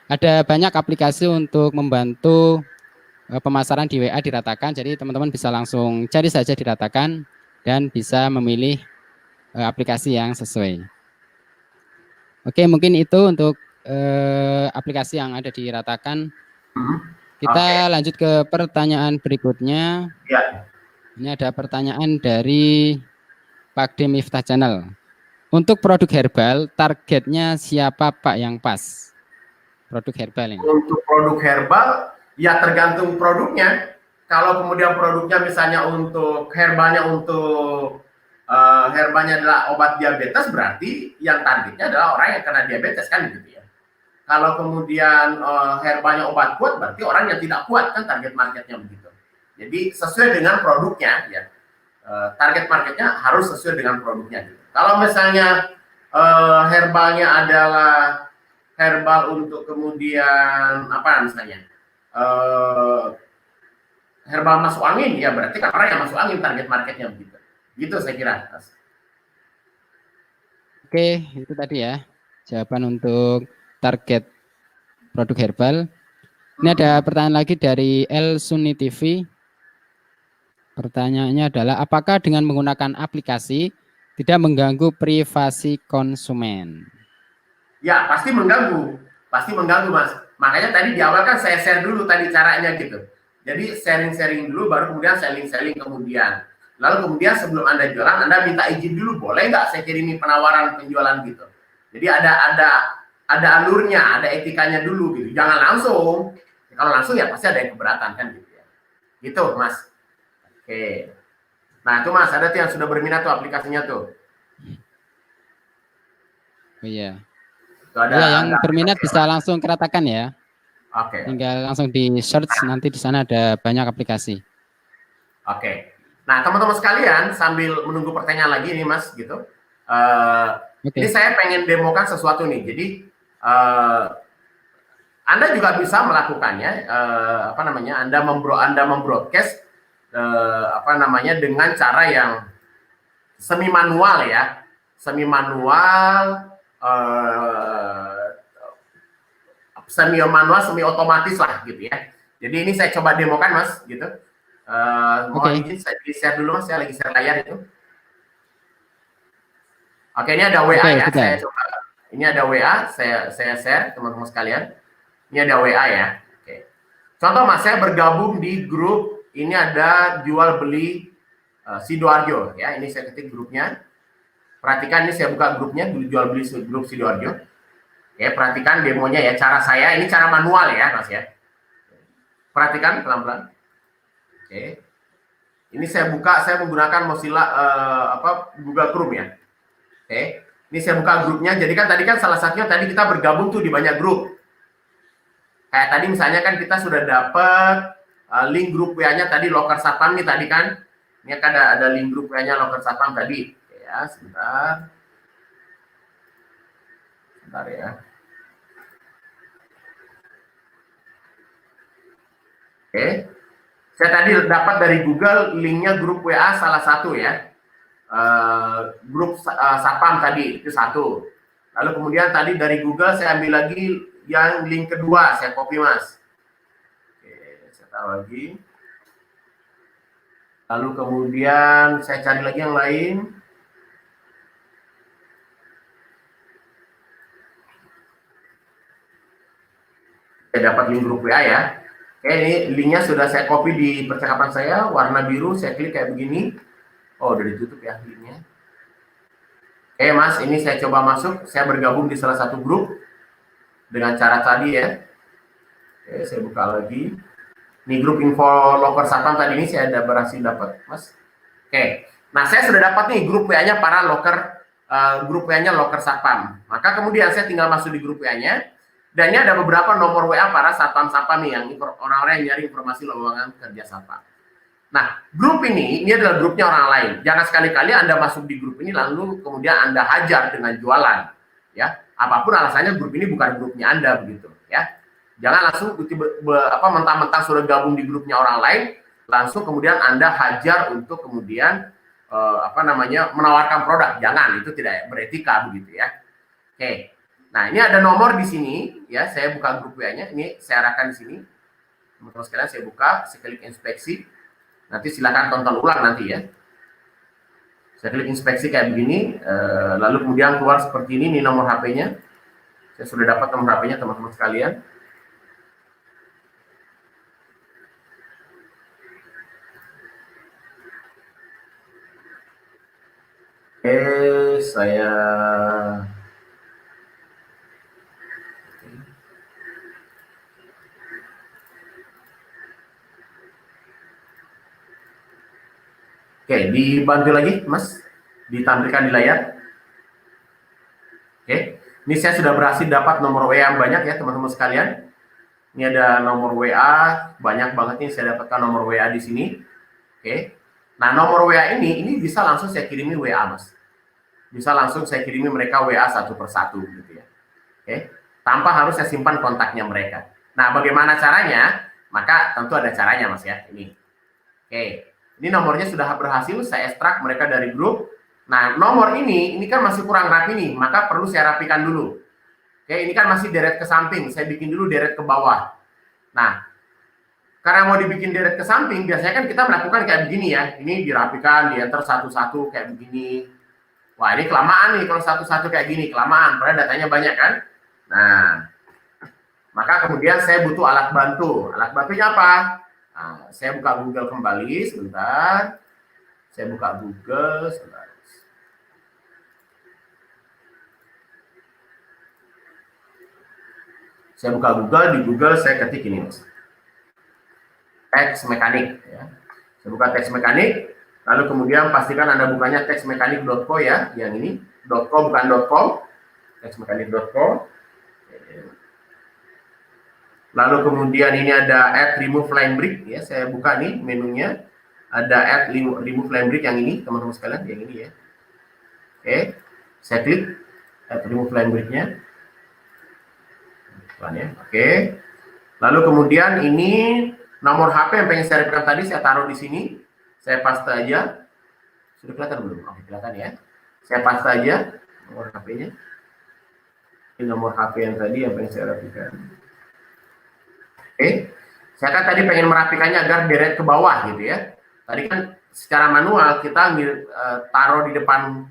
Ada banyak aplikasi untuk membantu pemasaran di WA diratakan. Jadi teman-teman bisa langsung cari saja diratakan dan bisa memilih aplikasi yang sesuai. Oke, mungkin itu untuk aplikasi yang ada di Ratakan. Kita lanjut ke pertanyaan berikutnya. Ya. Ini ada pertanyaan dari Pak D Miftah Channel. Untuk produk herbal, targetnya siapa Pak yang pas? Produk herbal ini. Untuk produk herbal, ya tergantung produknya. Kalau kemudian produknya misalnya untuk herbalnya herbalnya adalah obat diabetes, berarti yang targetnya adalah orang yang kena diabetes kan gitu ya. Kalau kemudian herbalnya obat kuat, berarti orang yang tidak kuat kan target marketnya begitu. Jadi sesuai dengan produknya ya. Target marketnya harus sesuai dengan produknya. Gitu. Kalau misalnya herbalnya adalah herbal untuk kemudian apa misalnya herbal masuk angin, ya berarti kan orang yang masuk angin target marketnya begitu. Gitu saya kira. Oke, itu tadi ya jawaban untuk target produk herbal. Ini ada pertanyaan lagi dari El Sunni TV. Pertanyaannya adalah apakah dengan menggunakan aplikasi tidak mengganggu privasi konsumen? Ya, pasti mengganggu. Pasti mengganggu, Mas. Makanya tadi di awal kan saya share dulu tadi caranya gitu. Jadi sharing-sharing dulu, baru kemudian selling-selling kemudian. Lalu kemudian sebelum Anda jualan, Anda minta izin dulu, boleh nggak saya kirimi penawaran penjualan gitu. Jadi ada alurnya, ada etikanya dulu gitu. Jangan langsung. Kalau langsung ya pasti ada yang keberatan kan gitu ya. Gitu, Mas. Oke. Nah, itu Mas, ada tuh yang sudah berminat tuh aplikasinya tuh. Oh iya. Ada, ya, yang berminat bisa langsung keratakan ya. Oke. Tinggal langsung di search, nanti di sana ada banyak aplikasi. Oke. Nah, teman-teman sekalian, sambil menunggu pertanyaan lagi nih, Mas, gitu. Ini saya pengen demokan sesuatu nih. Jadi Anda juga bisa melakukannya, apa namanya? Anda membroadcast apa namanya dengan cara yang semi manual ya, semi manual, semi otomatis lah gitu ya. Jadi ini saya coba demokan Mas gitu. Mohon izin saya share dulu Mas, saya lagi share layar itu. Oke, ini ada WA ya, saya coba. Ini ada WA, saya share teman-teman sekalian. Ini ada WA ya. Oke. Contoh Mas, saya bergabung di grup, ini ada jual beli Sidoarjo ya. Ini saya ketik grupnya. Perhatikan ini saya buka grupnya, jual beli grup Sidoarjo. Oke, perhatikan demonya ya, cara saya, ini cara manual ya Mas ya. Perhatikan pelan-pelan. Oke. Ini saya buka, saya menggunakan Mozilla Google Chrome ya. Oke. Ini saya buka grupnya. Jadi kan tadi kan salah satunya tadi kita bergabung tuh di banyak grup. Kayak tadi misalnya kan kita sudah dapat link grup WA-nya tadi Loker Satpam nih tadi kan. Ini kan ada link grup WA-nya Loker Satpam tadi. Oke ya, sebentar. Sebentar ya. Oke. Saya tadi dapat dari Google linknya grup WA salah satu ya. grup Sapam tadi, itu satu. Lalu kemudian tadi dari Google saya ambil lagi yang link kedua, saya copy Mas. Oke, saya taruh lagi. Lalu kemudian saya cari lagi yang lain. Saya dapat link grup WA ya. Oke, ini linknya sudah saya copy di percakapan saya, warna biru, saya klik kayak begini. Oh, udah ditutup ya linknya. Oke Mas, ini saya coba masuk, saya bergabung di salah satu grup dengan cara tadi ya. Oke, saya buka lagi. Ini grup info loker Sapam tadi ini saya ada berhasil dapat, Mas. Oke, nah saya sudah dapat nih grup WA-nya para loker, grup WA-nya loker Sapam. Maka kemudian saya tinggal masuk di grup WA-nya. Dan ini ada beberapa nomor WA para Sapam-Sapam nih, yang orang-orang yang nyari informasi lowongan kerja Sapam. Nah, grup ini adalah grupnya orang lain. Jangan sekali-kali Anda masuk di grup ini lalu kemudian Anda hajar dengan jualan. Ya, apapun alasannya grup ini bukan grupnya Anda begitu. Ya, jangan langsung mentang-mentang sudah gabung di grupnya orang lain, langsung kemudian Anda hajar untuk kemudian menawarkan produk. Jangan, itu tidak beretika begitu ya. Oke. Nah, ini ada nomor di sini ya, saya buka grup WA-nya, ini saya arahkan di sini. Teman-teman sekalian saya buka, saya klik inspeksi. Nanti silakan tonton ulang nanti ya. Saya klik inspeksi kayak begini, lalu kemudian keluar seperti ini nomor HP-nya. Saya sudah dapat nomor HP-nya teman-teman sekalian. Saya Oke, dibantu lagi, Mas, ditampilkan di layar. Oke, ini saya sudah berhasil dapat nomor WA yang banyak ya, teman-teman sekalian. Ini ada nomor WA, banyak banget nih saya dapatkan nomor WA di sini. Oke, nah nomor WA ini bisa langsung saya kirimi WA, Mas. Bisa langsung saya kirimi mereka WA satu persatu, gitu ya. Oke, tanpa harus saya simpan kontaknya mereka. Nah, bagaimana caranya? Maka tentu ada caranya, Mas ya. Ini. Oke. Ini nomornya sudah berhasil saya ekstrak mereka dari grup. Nah, nomor ini kan masih kurang rapi nih, maka perlu saya rapikan dulu. Oke, ini kan masih deret ke samping, saya bikin dulu deret ke bawah. Nah, karena mau dibikin deret ke samping, biasanya kan kita melakukan kayak begini ya. Ini dirapikan, di enter satu-satu kayak begini. Wah, ini kelamaan nih kalau satu-satu kayak gini, kelamaan, padahal datanya banyak kan. Nah, maka kemudian saya butuh alat bantu. Alat bantunya apa? Nah, saya buka Google kembali sebentar. Saya buka Google sebentar. Saya buka Google, di Google saya ketik ini, Mas. Teks mekanik ya. Saya buka teks mekanik, lalu kemudian pastikan Anda bukanya teksmekanik.co ya, yang ini .co bukan .com. Teksmekanik.co. Lalu kemudian ini ada add remove line break ya, saya buka nih menunya. Ada add remove line break yang ini, teman-teman sekalian, yang ini ya. Oke, saya klik add remove line break-nya. Oke. Lalu kemudian ini nomor HP yang pengen saya rekan tadi saya taruh di sini. Saya paste aja. Sudah kelihatan belum? Oke, kelihatan ya. Saya paste aja nomor HP-nya. Ini nomor HP yang tadi yang pengen saya rapikan. Oke, saya kan tadi pengen merapikannya agar deret ke bawah gitu ya. Tadi kan secara manual kita taruh di depan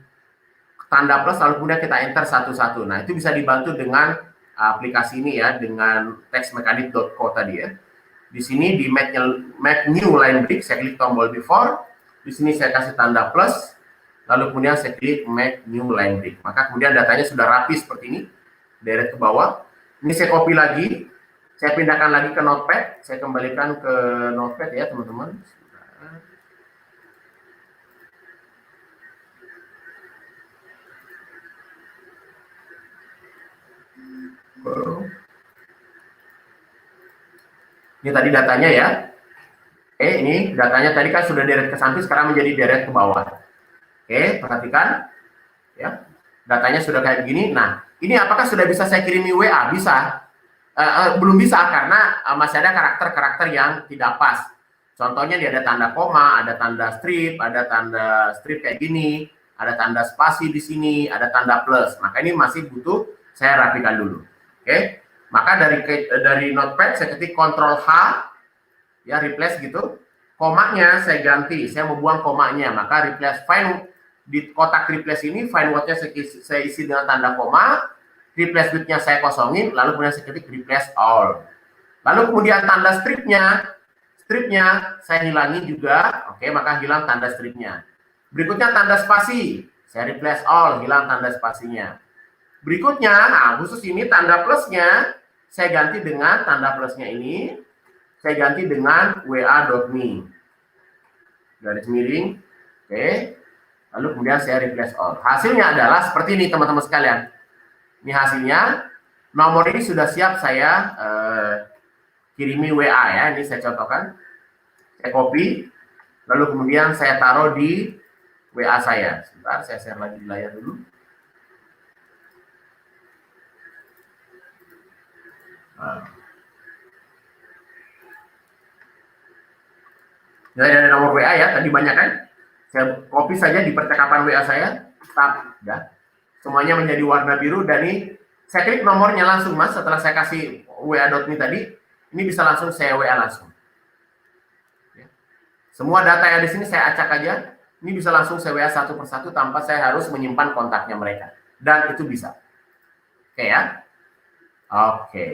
tanda plus lalu kemudian kita enter satu-satu. Nah, itu bisa dibantu dengan aplikasi ini ya, dengan teksmekanik.co tadi ya. Di sini di make new line break, saya klik tombol before. Di sini saya kasih tanda plus, lalu kemudian saya klik make new line break. Maka kemudian datanya sudah rapi seperti ini, deret ke bawah. Ini saya copy lagi. Saya pindahkan lagi ke notepad, saya kembalikan ke notepad ya teman-teman. Ini tadi datanya ya. Ini datanya tadi kan sudah deret ke samping, sekarang menjadi deret ke bawah. Perhatikan ya. Datanya sudah kayak begini. Nah, ini apakah sudah bisa saya kirimi WA? Bisa. Belum bisa karena masih ada karakter-karakter yang tidak pas. Contohnya dia ada tanda koma, ada tanda strip kayak gini, ada tanda spasi di sini, ada tanda plus. Maka ini masih butuh saya rapikan dulu. Oke. Maka dari notepad saya ketik Ctrl H, ya replace gitu. Komanya saya ganti, saya mau buang komanya. Maka replace find di kotak replace ini, find what-nya saya isi dengan tanda koma, replace with-nya saya kosongin, lalu kemudian saya ketik replace all. Lalu kemudian tanda stripnya saya hilangin juga, oke, maka hilang tanda stripnya. Berikutnya tanda spasi, saya replace all, hilang tanda spasinya. Berikutnya, nah khusus ini tanda plusnya, saya ganti dengan tanda plusnya ini, saya ganti dengan wa.me. Garis miring, oke. Lalu kemudian saya replace all. Hasilnya adalah seperti ini teman-teman sekalian. Ini hasilnya, nomor ini sudah siap saya kirimi WA ya, ini saya contohkan, saya copy, lalu kemudian saya taruh di WA saya. Sebentar, saya share lagi di layar dulu. Nah, ada nomor WA ya, tadi banyak kan? Saya copy saja di percakapan WA saya, tap, ya. Semuanya menjadi warna biru dan ini saya klik nomornya langsung Mas, setelah saya kasih wa.me tadi, ini bisa langsung saya WA langsung. Ya. Semua data yang di sini saya acak aja, ini bisa langsung saya WA satu persatu tanpa saya harus menyimpan kontaknya mereka. Dan itu bisa. Oke ya. Oke.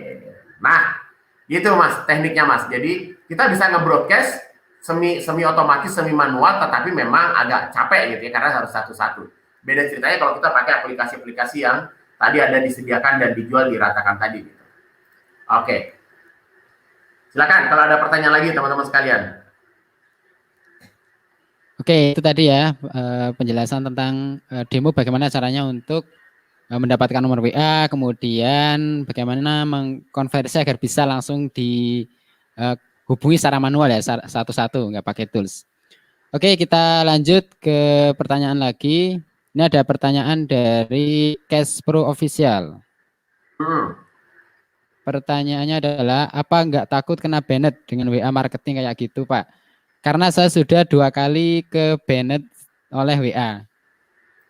Nah, gitu Mas, tekniknya Mas. Jadi kita bisa nge-broadcast semi otomatis, semi manual, tetapi memang agak capek gitu ya, karena harus satu-satu. Beda ceritanya kalau kita pakai aplikasi-aplikasi yang tadi ada disediakan dan dijual diratakan tadi gitu. Oke. Silakan kalau ada pertanyaan lagi teman-teman sekalian. Oke, itu tadi ya penjelasan tentang demo bagaimana caranya untuk mendapatkan nomor WA, kemudian bagaimana mengkonversi agar bisa langsung dihubungi secara manual ya, satu-satu, nggak pakai tools. Oke, kita lanjut ke pertanyaan lagi. Ini ada pertanyaan dari Cash Pro Official. Pertanyaannya adalah, apa nggak takut kena banned dengan WA marketing kayak gitu, Pak? Karena saya sudah 2 kali ke banned oleh WA.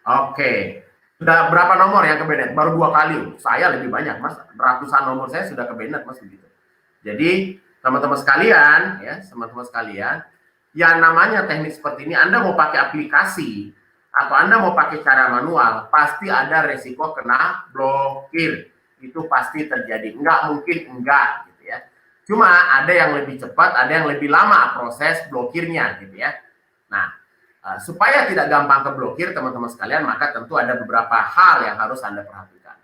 Oke. Sudah berapa nomor yang ke banned? Baru 2 kali. Saya lebih banyak, Mas. Ratusan nomor saya sudah ke banned, Mas, begitu. Jadi, teman-teman sekalian, ya, teman-teman sekalian, yang namanya teknik seperti ini, Anda mau pakai aplikasi atau Anda mau pakai cara manual, pasti ada resiko kena blokir. Itu pasti terjadi. Enggak mungkin enggak gitu ya. Cuma ada yang lebih cepat, ada yang lebih lama proses blokirnya gitu ya. Nah, supaya tidak gampang keblokir teman-teman sekalian, maka tentu ada beberapa hal yang harus Anda perhatikan.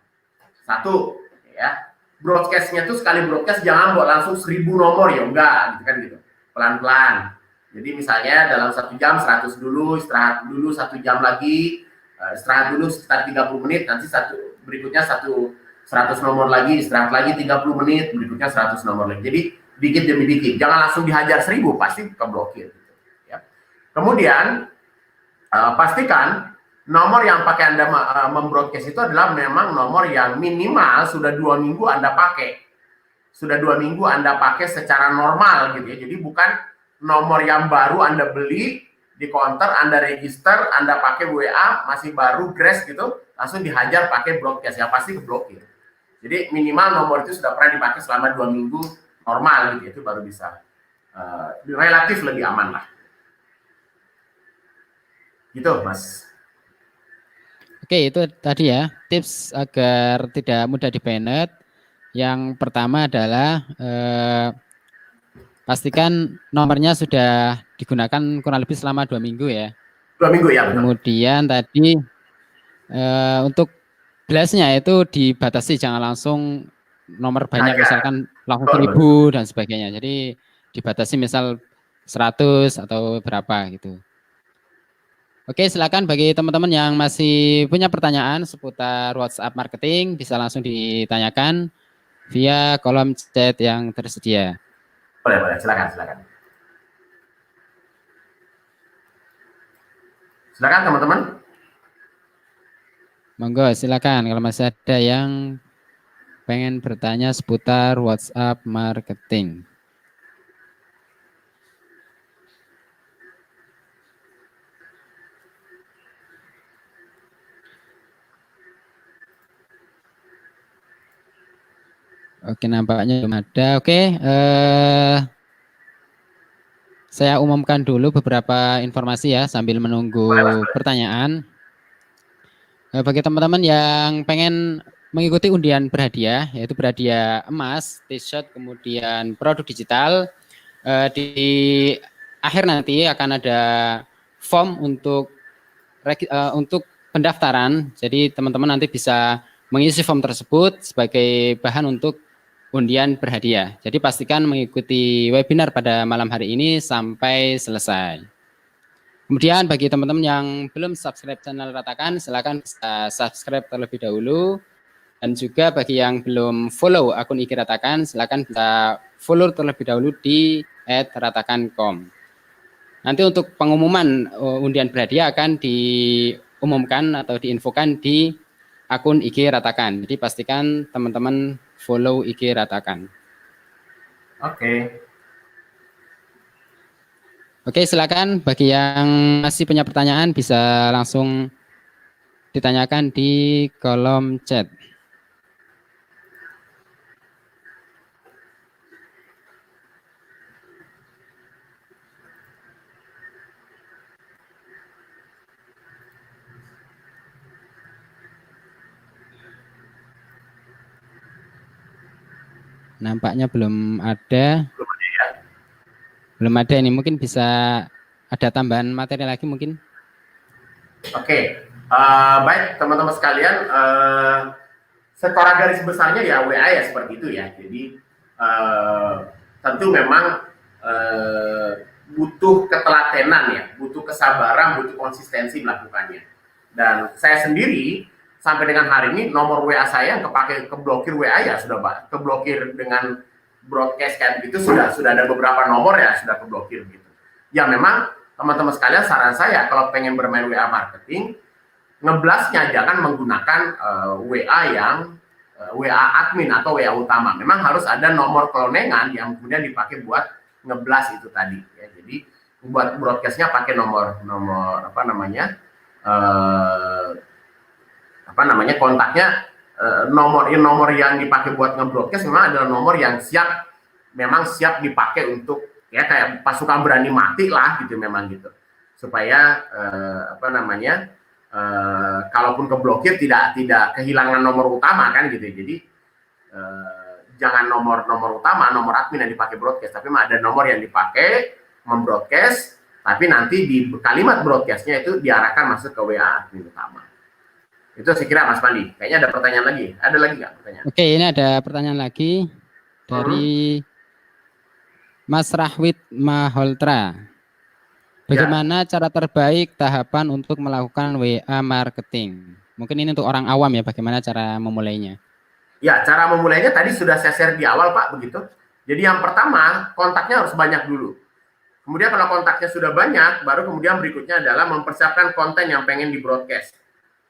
Satu, ya, broadcast-nya tuh sekali broadcast jangan buat langsung 1000 nomor ya, enggak gitu kan gitu. Pelan-pelan. Jadi misalnya dalam 1 jam 100 dulu, istirahat dulu 1 jam lagi, istirahat dulu sekitar 30 menit, nanti berikutnya 100 nomor lagi, istirahat lagi 30 menit, berikutnya 100 nomor lagi. Jadi dikit demi dikit, jangan langsung dihajar 1000, pasti keblokir. Gitu, ya. Kemudian pastikan nomor yang pakai Anda membroadcast itu adalah memang nomor yang minimal sudah 2 minggu Anda pakai. Sudah 2 minggu Anda pakai secara normal gitu ya. Jadi bukan nomor yang baru Anda beli di counter, Anda register, Anda pakai WA, masih baru, grass gitu, langsung dihajar pakai broadcast, ya pasti keblokir. Jadi minimal nomor itu sudah pernah dipakai selama 2 minggu normal gitu, itu baru bisa relatif lebih aman lah. Gitu Mas. Oke, itu tadi ya tips agar tidak mudah di-banned. Yang pertama adalah pastikan nomornya sudah digunakan kurang lebih selama 2 minggu ya. 2 minggu ya. Kemudian tadi untuk blastnya itu dibatasi, jangan langsung nomor banyak, misalkan langsung 1000 dan sebagainya. Jadi dibatasi misal 100 atau berapa gitu. Oke, silakan bagi teman-teman yang masih punya pertanyaan seputar WhatsApp marketing, bisa langsung ditanyakan via kolom chat yang tersedia. Boleh, silakan. Silakan teman-teman. Monggo, silakan kalau masih ada yang pengen bertanya seputar WhatsApp marketing. Oke, nampaknya belum ada. Oke, saya umumkan dulu beberapa informasi ya sambil Boleh Mas, menunggu boleh. pertanyaan. Bagi teman-teman yang pengen mengikuti undian berhadiah, yaitu berhadiah emas, t-shirt, kemudian produk digital, di akhir nanti akan ada form untuk pendaftaran. Jadi teman-teman nanti bisa mengisi form tersebut sebagai bahan untuk undian berhadiah. Jadi pastikan mengikuti webinar pada malam hari ini sampai selesai. Kemudian bagi teman-teman yang belum subscribe channel Ratakan, silakan bisa subscribe terlebih dahulu. Dan juga bagi yang belum follow akun IG Ratakan, silakan bisa follow terlebih dahulu di @ratakan.com. Nanti untuk pengumuman undian berhadiah akan diumumkan atau diinfokan di akun IG Ratakan. Jadi pastikan teman-teman follow IG Ratakan. Oke. Oke, silakan bagi yang masih punya pertanyaan bisa langsung ditanyakan di kolom chat. Nampaknya belum ada. Belum ada ya. Belum ada ini. Mungkin bisa ada tambahan materi lagi mungkin. Oke. Baik teman-teman sekalian, secara garis besarnya ya WA ya seperti itu ya. Jadi tentu memang butuh ketelatenan ya, butuh kesabaran, butuh konsistensi melakukannya. Dan saya sendiri sampai dengan hari ini nomor WA saya yang keblokir WA ya sudah keblokir dengan broadcast kayak begitu sudah ada beberapa nomor ya sudah keblokir gitu. Ya memang teman-teman sekalian saran saya kalau pengen bermain WA marketing, ngeblasnya jangan menggunakan WA yang WA admin atau WA utama. Memang harus ada nomor kelonengan yang kemudian dipakai buat ngeblas itu tadi ya. Jadi buat broadcastnya pakai nomor apa namanya kontaknya, nomor yang dipakai buat ngebroadcast memang adalah nomor yang memang siap dipakai untuk ya kayak pasukan berani mati lah gitu memang gitu, supaya kalaupun keblokir tidak kehilangan nomor utama kan gitu. Jadi jangan nomor utama, nomor admin yang dipakai broadcast, tapi ada nomor yang dipakai membroadcast, tapi nanti di kalimat broadcastnya itu diarahkan masuk ke WA admin utama. Itu saya kira Mas Pandi. Kayaknya ada pertanyaan lagi. Ada lagi nggak pertanyaan? Oke, ini ada pertanyaan lagi dari Mas Rahwit Maholtra. Bagaimana cara terbaik tahapan untuk melakukan WA marketing? Mungkin ini untuk orang awam ya, bagaimana cara memulainya? Ya, cara memulainya tadi sudah saya share di awal Pak, begitu. Jadi yang pertama, kontaknya harus banyak dulu. Kemudian kalau kontaknya sudah banyak, baru kemudian berikutnya adalah mempersiapkan konten yang pengen di broadcast.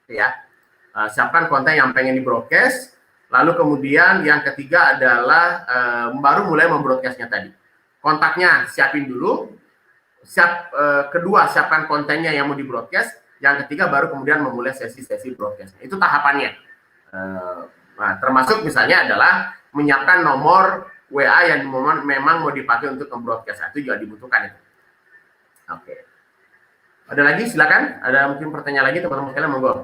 Ya, siapkan konten yang pengen di broadcast. Lalu kemudian yang ketiga adalah baru mulai membroadcastnya tadi. Kontaknya siapin dulu. Kedua, siapkan kontennya yang mau di broadcast. Yang ketiga baru kemudian memulai sesi-sesi broadcastnya. Itu tahapannya. Nah, termasuk misalnya adalah menyiapkan nomor WA yang memang mau dipakai untuk membroadcast. Itu juga dibutuhkan itu. Oke. Ada lagi? Silakan. Ada mungkin pertanyaan lagi teman-teman sekalian, monggo.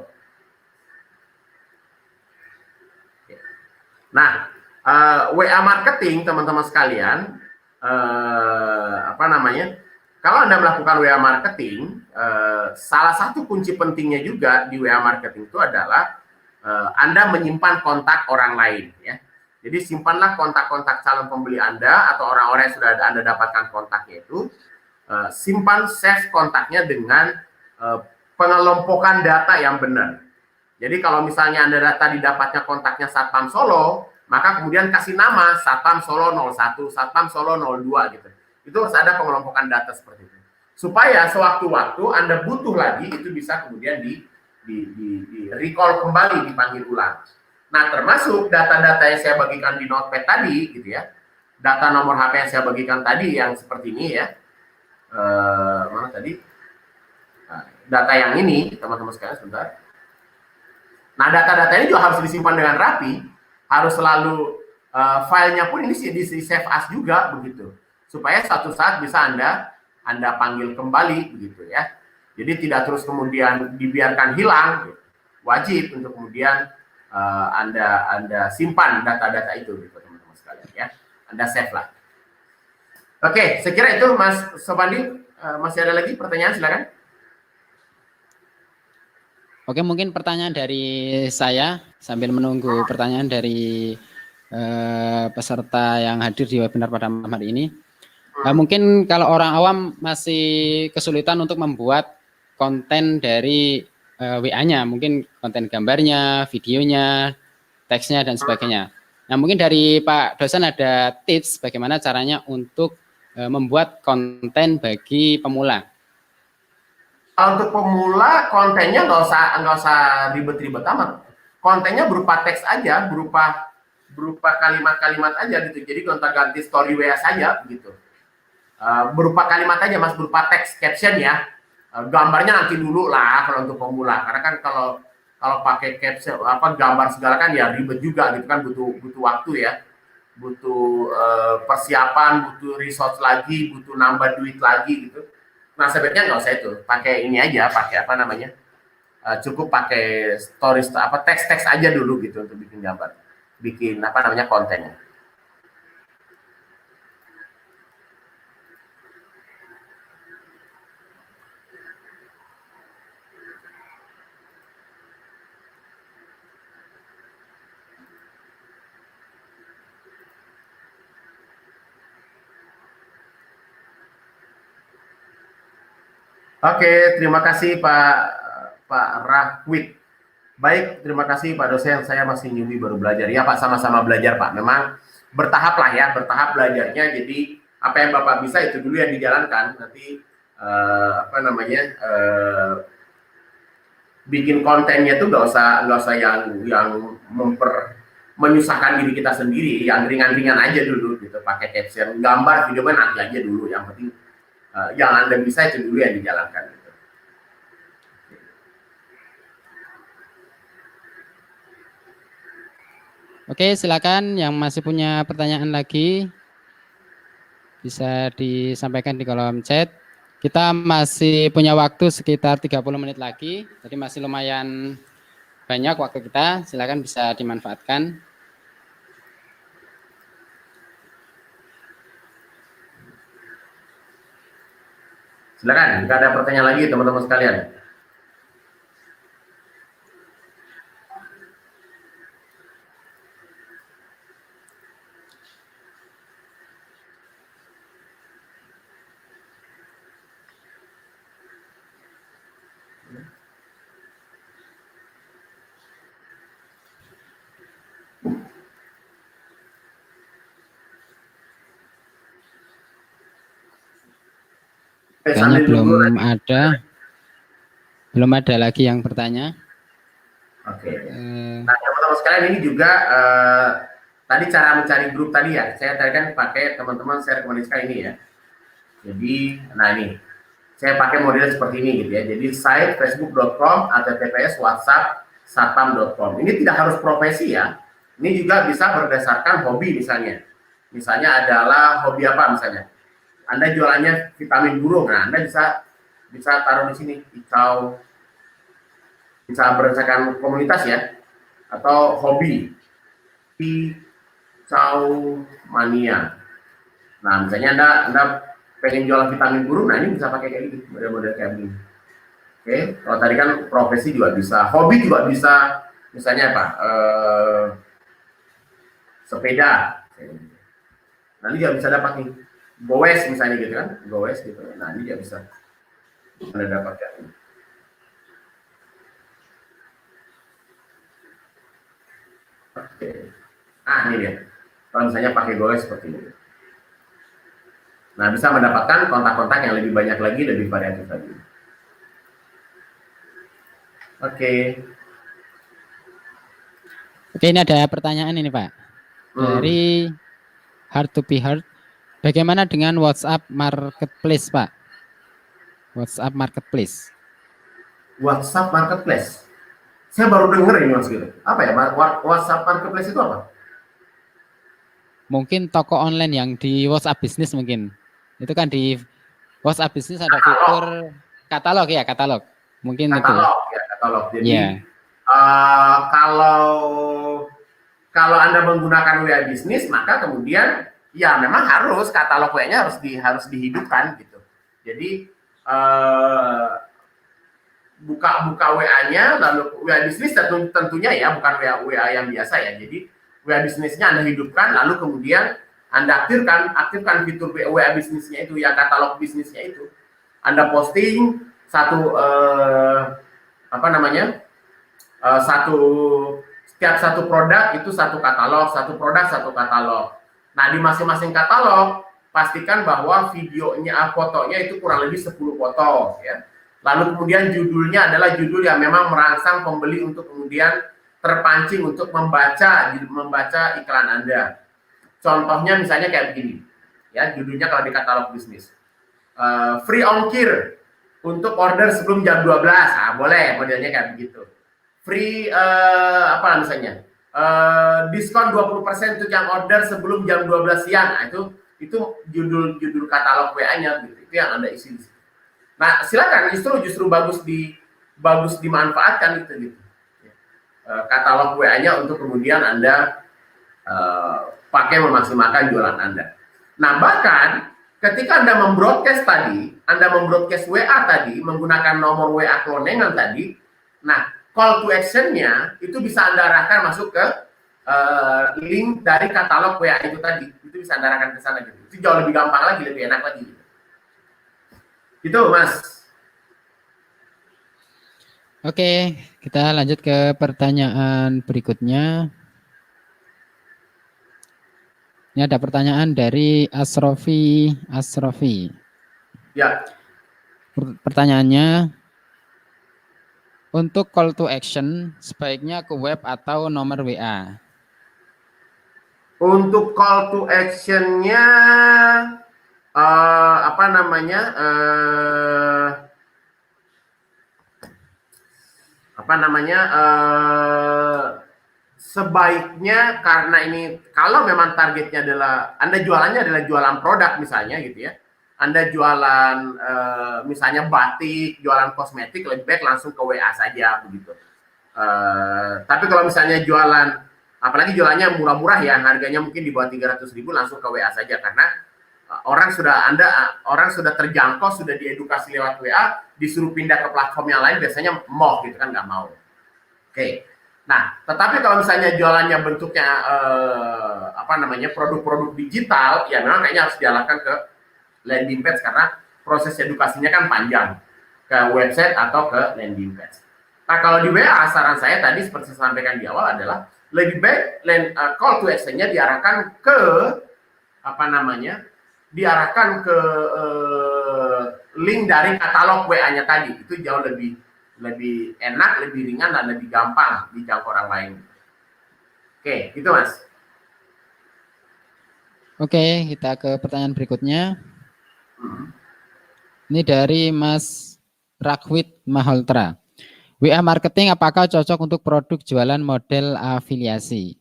Nah, WA marketing teman-teman sekalian, kalau Anda melakukan WA marketing, salah satu kunci pentingnya juga di WA marketing itu adalah Anda menyimpan kontak orang lain ya. Jadi simpanlah kontak-kontak calon pembeli Anda atau orang-orang yang sudah Anda dapatkan kontaknya itu, simpan save kontaknya dengan pengelompokan data yang benar. Jadi kalau misalnya Anda data didapatnya kontaknya Satpam Solo, maka kemudian kasih nama Satpam Solo 01, Satpam Solo 02 gitu. Itu harus ada pengelompokan data seperti itu. Supaya sewaktu-waktu Anda butuh lagi, itu bisa kemudian di recall kembali, dipanggil ulang. Nah, termasuk data-data yang saya bagikan di notepad tadi gitu ya. Data nomor HP yang saya bagikan tadi yang seperti ini ya. Mana tadi? Nah, data yang ini, teman-teman sekalian sebentar. Nah, data-data ini juga harus disimpan dengan rapi, harus selalu filenya pun ini di save as juga begitu, supaya suatu saat bisa Anda panggil kembali begitu ya. Jadi tidak terus kemudian dibiarkan hilang, gitu. Wajib untuk kemudian Anda simpan data-data itu gitu teman-teman sekalian ya. Anda save lah. Oke, saya kira itu Mas Sobandi. Masih ada lagi pertanyaan, silakan. Oke, mungkin pertanyaan dari saya sambil menunggu pertanyaan dari peserta yang hadir di webinar pada malam hari ini. Mungkin kalau orang awam masih kesulitan untuk membuat konten dari WA-nya, mungkin konten gambarnya, videonya, teksnya, dan sebagainya. Nah, mungkin dari Pak dosen ada tips bagaimana caranya untuk membuat konten bagi pemula. Untuk pemula kontennya nggak usah ribet-ribet amat. Kontennya berupa teks aja, berupa kalimat-kalimat aja gitu. Jadi gonta-ganti story WA saja gitu. Berupa kalimat aja Mas, berupa teks caption ya. Gambarnya nanti dulu lah kalau untuk pemula. Karena kan kalau pakai caption gambar segala kan ya ribet juga gitu kan, butuh waktu ya. Butuh persiapan, butuh resource lagi, butuh nambah duit lagi gitu. Nah sebaiknya nggak usah itu, pakai ini aja, pakai cukup pakai stories teks-teks aja dulu gitu untuk bikin gambar, bikin kontennya. Oke, terima kasih Pak Rahwit. Baik, terima kasih Pak dosen. Saya masih newbie, baru belajar. Ya Pak, sama-sama belajar Pak. Memang bertahap lah ya, bertahap belajarnya. Jadi apa yang Bapak bisa itu dulu yang dijalankan. Nanti bikin kontennya tuh nggak usah yang menyusahkan diri kita sendiri. Yang ringan-ringan aja dulu gitu. Pakai caption, gambar, video nanti aja dulu. Yang penting yang Anda bisa itu dulu yang dijalankan gitu. Oke, silakan yang masih punya pertanyaan lagi bisa disampaikan di kolom chat. Kita masih punya waktu sekitar 30 menit lagi, jadi masih lumayan banyak waktu kita, silakan bisa dimanfaatkan. Silakan, jika ada pertanyaan lagi teman-teman sekalian. Kayaknya belum ada lagi yang bertanya. Oke. Nah, teman-teman sekalian, ini juga tadi cara mencari grup tadi ya. Saya tadi kan pakai teman-teman share komunikasi ini ya. Jadi, nah ini saya pakai model seperti ini gitu ya. Jadi site facebook.com atau tps whatsapp satpam.com. Ini tidak harus profesi ya. Ini juga bisa berdasarkan hobi misalnya. Misalnya adalah hobi apa misalnya? Anda jualannya vitamin burung, nah Anda bisa taruh di sini, bisa berdasarkan komunitas ya, atau hobi, kicau mania. Nah misalnya Anda pengen jualan vitamin burung, nah ini bisa pakai kayak gitu, model-model kayak gini. Oke, kalau tadi kan profesi juga bisa, hobi juga bisa, misalnya apa? Sepeda. Nah ini juga bisa dapat nih. Gowes misalnya gitu kan, gowes gitu. Nah ini dia bisa Anda dapatkan. Oke. Nah ini dia. Kalau misalnya pakai gowes seperti ini. Nah bisa mendapatkan kontak-kontak yang lebih banyak lagi, lebih variatif lagi. Oke. Oke, ini ada pertanyaan ini Pak. Dari Heart to be Heart. Bagaimana dengan WhatsApp Marketplace, Pak? WhatsApp Marketplace. WhatsApp Marketplace. Saya baru dengar ini Mas gitu. Apa ya? WhatsApp Marketplace itu apa? mungkin toko online yang di WhatsApp Business mungkin. Itu kan di WhatsApp Business ada fitur katalog ya, katalog. Mungkin itu. Katalog ya, katalog. Jadi Ya. kalau Anda menggunakan WA bisnis, maka kemudian ya memang harus katalog WA-nya harus dihidupkan gitu. Jadi buka WA-nya, lalu WA bisnis tentunya ya, bukan WA yang biasa ya. Jadi WA bisnisnya Anda hidupkan, lalu kemudian Anda aktifkan fitur WA bisnisnya itu, ya katalog bisnisnya itu. Anda posting setiap satu produk itu satu katalog, satu produk satu katalog. Nah, di masing-masing katalog pastikan bahwa videonya, fotonya itu kurang lebih 10 foto ya. Lalu kemudian judulnya adalah judul yang memang merangsang pembeli untuk kemudian terpancing untuk membaca iklan Anda. Contohnya misalnya kayak begini. Ya, judulnya kalau di katalog bisnis. Free ongkir untuk order sebelum jam 12. Nah, boleh modelnya kayak begitu. Free apa misalnya? Diskon 20% untuk yang order sebelum jam 12 siang. Nah, itu judul katalog WA-nya gitu. Itu yang Anda isi di situ. Nah, silakan justru bagus dimanfaatkan gitu. Katalog WA-nya untuk kemudian Anda pakai memaksimalkan jualan Anda. Nah, bahkan ketika Anda membroadcast WA tadi menggunakan nomor WA klonengan tadi, nah, call to action-nya itu bisa Anda arahkan masuk ke link dari katalog WA itu tadi. Itu bisa Anda arahkan ke sana gitu. Itu jauh lebih gampang lagi, lebih enak lagi. Itu, Mas. Oke, kita lanjut ke pertanyaan berikutnya. Ini ada pertanyaan dari Asrofi. Ya. Pertanyaannya, untuk call to action sebaiknya ke web atau nomor WA? Untuk call to action-nya sebaiknya, karena ini kalau memang targetnya adalah Anda jualannya adalah jualan produk misalnya gitu ya. Anda jualan misalnya batik, jualan kosmetik, lebih baik langsung ke WA saja begitu. Tapi kalau misalnya jualan, apalagi jualannya murah-murah ya, harganya mungkin di bawah 300.000, langsung ke WA saja, karena orang sudah terjangkau, sudah diedukasi lewat WA, disuruh pindah ke platform yang lain biasanya moh gitu kan, nggak mau. Oke. Nah, tetapi kalau misalnya jualannya bentuknya produk-produk digital, ya memang kayaknya harus diarahkan ke landing page, karena proses edukasinya kan panjang, ke website atau ke landing page. Nah, kalau di WA, saran saya tadi seperti saya sampaikan di awal adalah lebih baik call to action-nya diarahkan ke link dari katalog WA-nya tadi. Itu jauh lebih enak, lebih ringan, dan lebih gampang dijangkau orang lain. Oke, itu Mas. Oke, kita ke pertanyaan berikutnya. Ini dari Mas Rakwit Maholtra. WA marketing apakah cocok untuk produk jualan model afiliasi?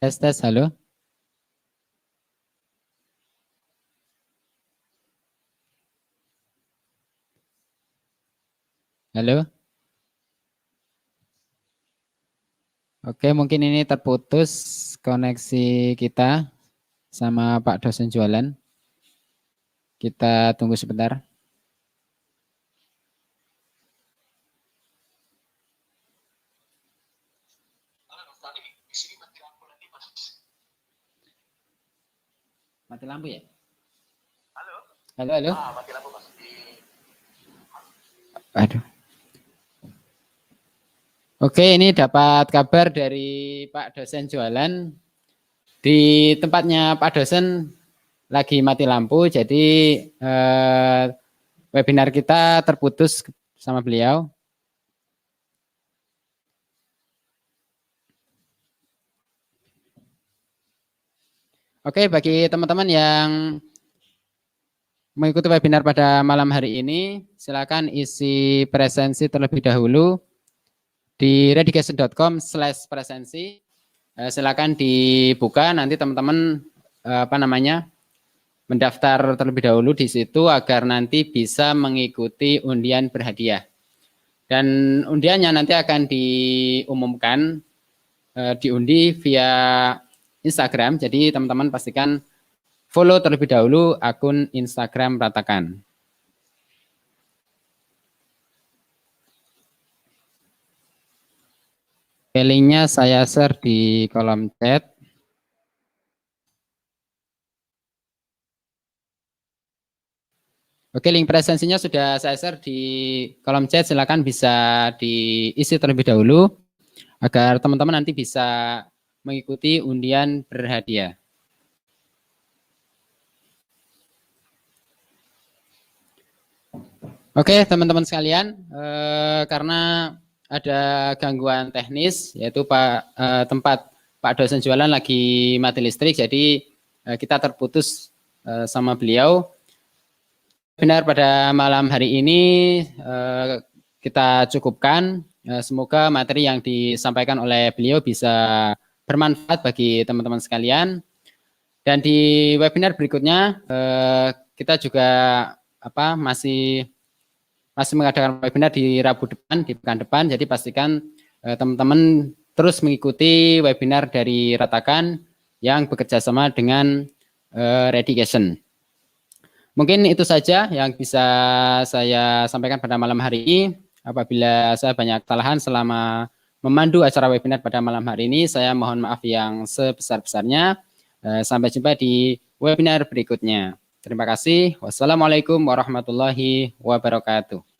Tes, halo. Halo. Oke, mungkin ini terputus koneksi kita sama Pak dosen jualan. Kita tunggu sebentar. Mati lampu ya? Halo. Mati lampu Mas. Aduh. Oke, ini dapat kabar dari Pak dosen jualan. Di tempatnya Pak dosen lagi mati lampu, jadi webinar kita terputus sama beliau. Oke, bagi teman-teman yang mengikuti webinar pada malam hari ini, silakan isi presensi terlebih dahulu di readycation.com/presensi. Silakan dibuka, nanti teman-teman mendaftar terlebih dahulu di situ agar nanti bisa mengikuti undian berhadiah. Dan undiannya nanti akan diumumkan, diundi via Instagram. Jadi teman-teman pastikan follow terlebih dahulu akun Instagram Ratakan. Linknya saya share di kolom chat. Oke, link presensinya sudah saya share di kolom chat. Silakan bisa diisi terlebih dahulu agar teman-teman nanti bisa mengikuti undian berhadiah. Oke, teman-teman sekalian, karena ada gangguan teknis, yaitu tempat Pak dosen jualan lagi mati listrik, jadi kita terputus sama beliau. Webinar pada malam hari ini kita cukupkan. Semoga materi yang disampaikan oleh beliau bisa bermanfaat bagi teman-teman sekalian. Dan di webinar berikutnya kita juga masih mengadakan webinar di Rabu depan, di pekan depan. Jadi pastikan teman-teman terus mengikuti webinar dari Ratakan yang bekerja sama dengan Readycation. Mungkin itu saja yang bisa saya sampaikan pada malam hari ini. Apabila saya banyak kesalahan selama memandu acara webinar pada malam hari ini, saya mohon maaf yang sebesar-besarnya. Sampai jumpa di webinar berikutnya. Terima kasih. Wassalamualaikum warahmatullahi wabarakatuh.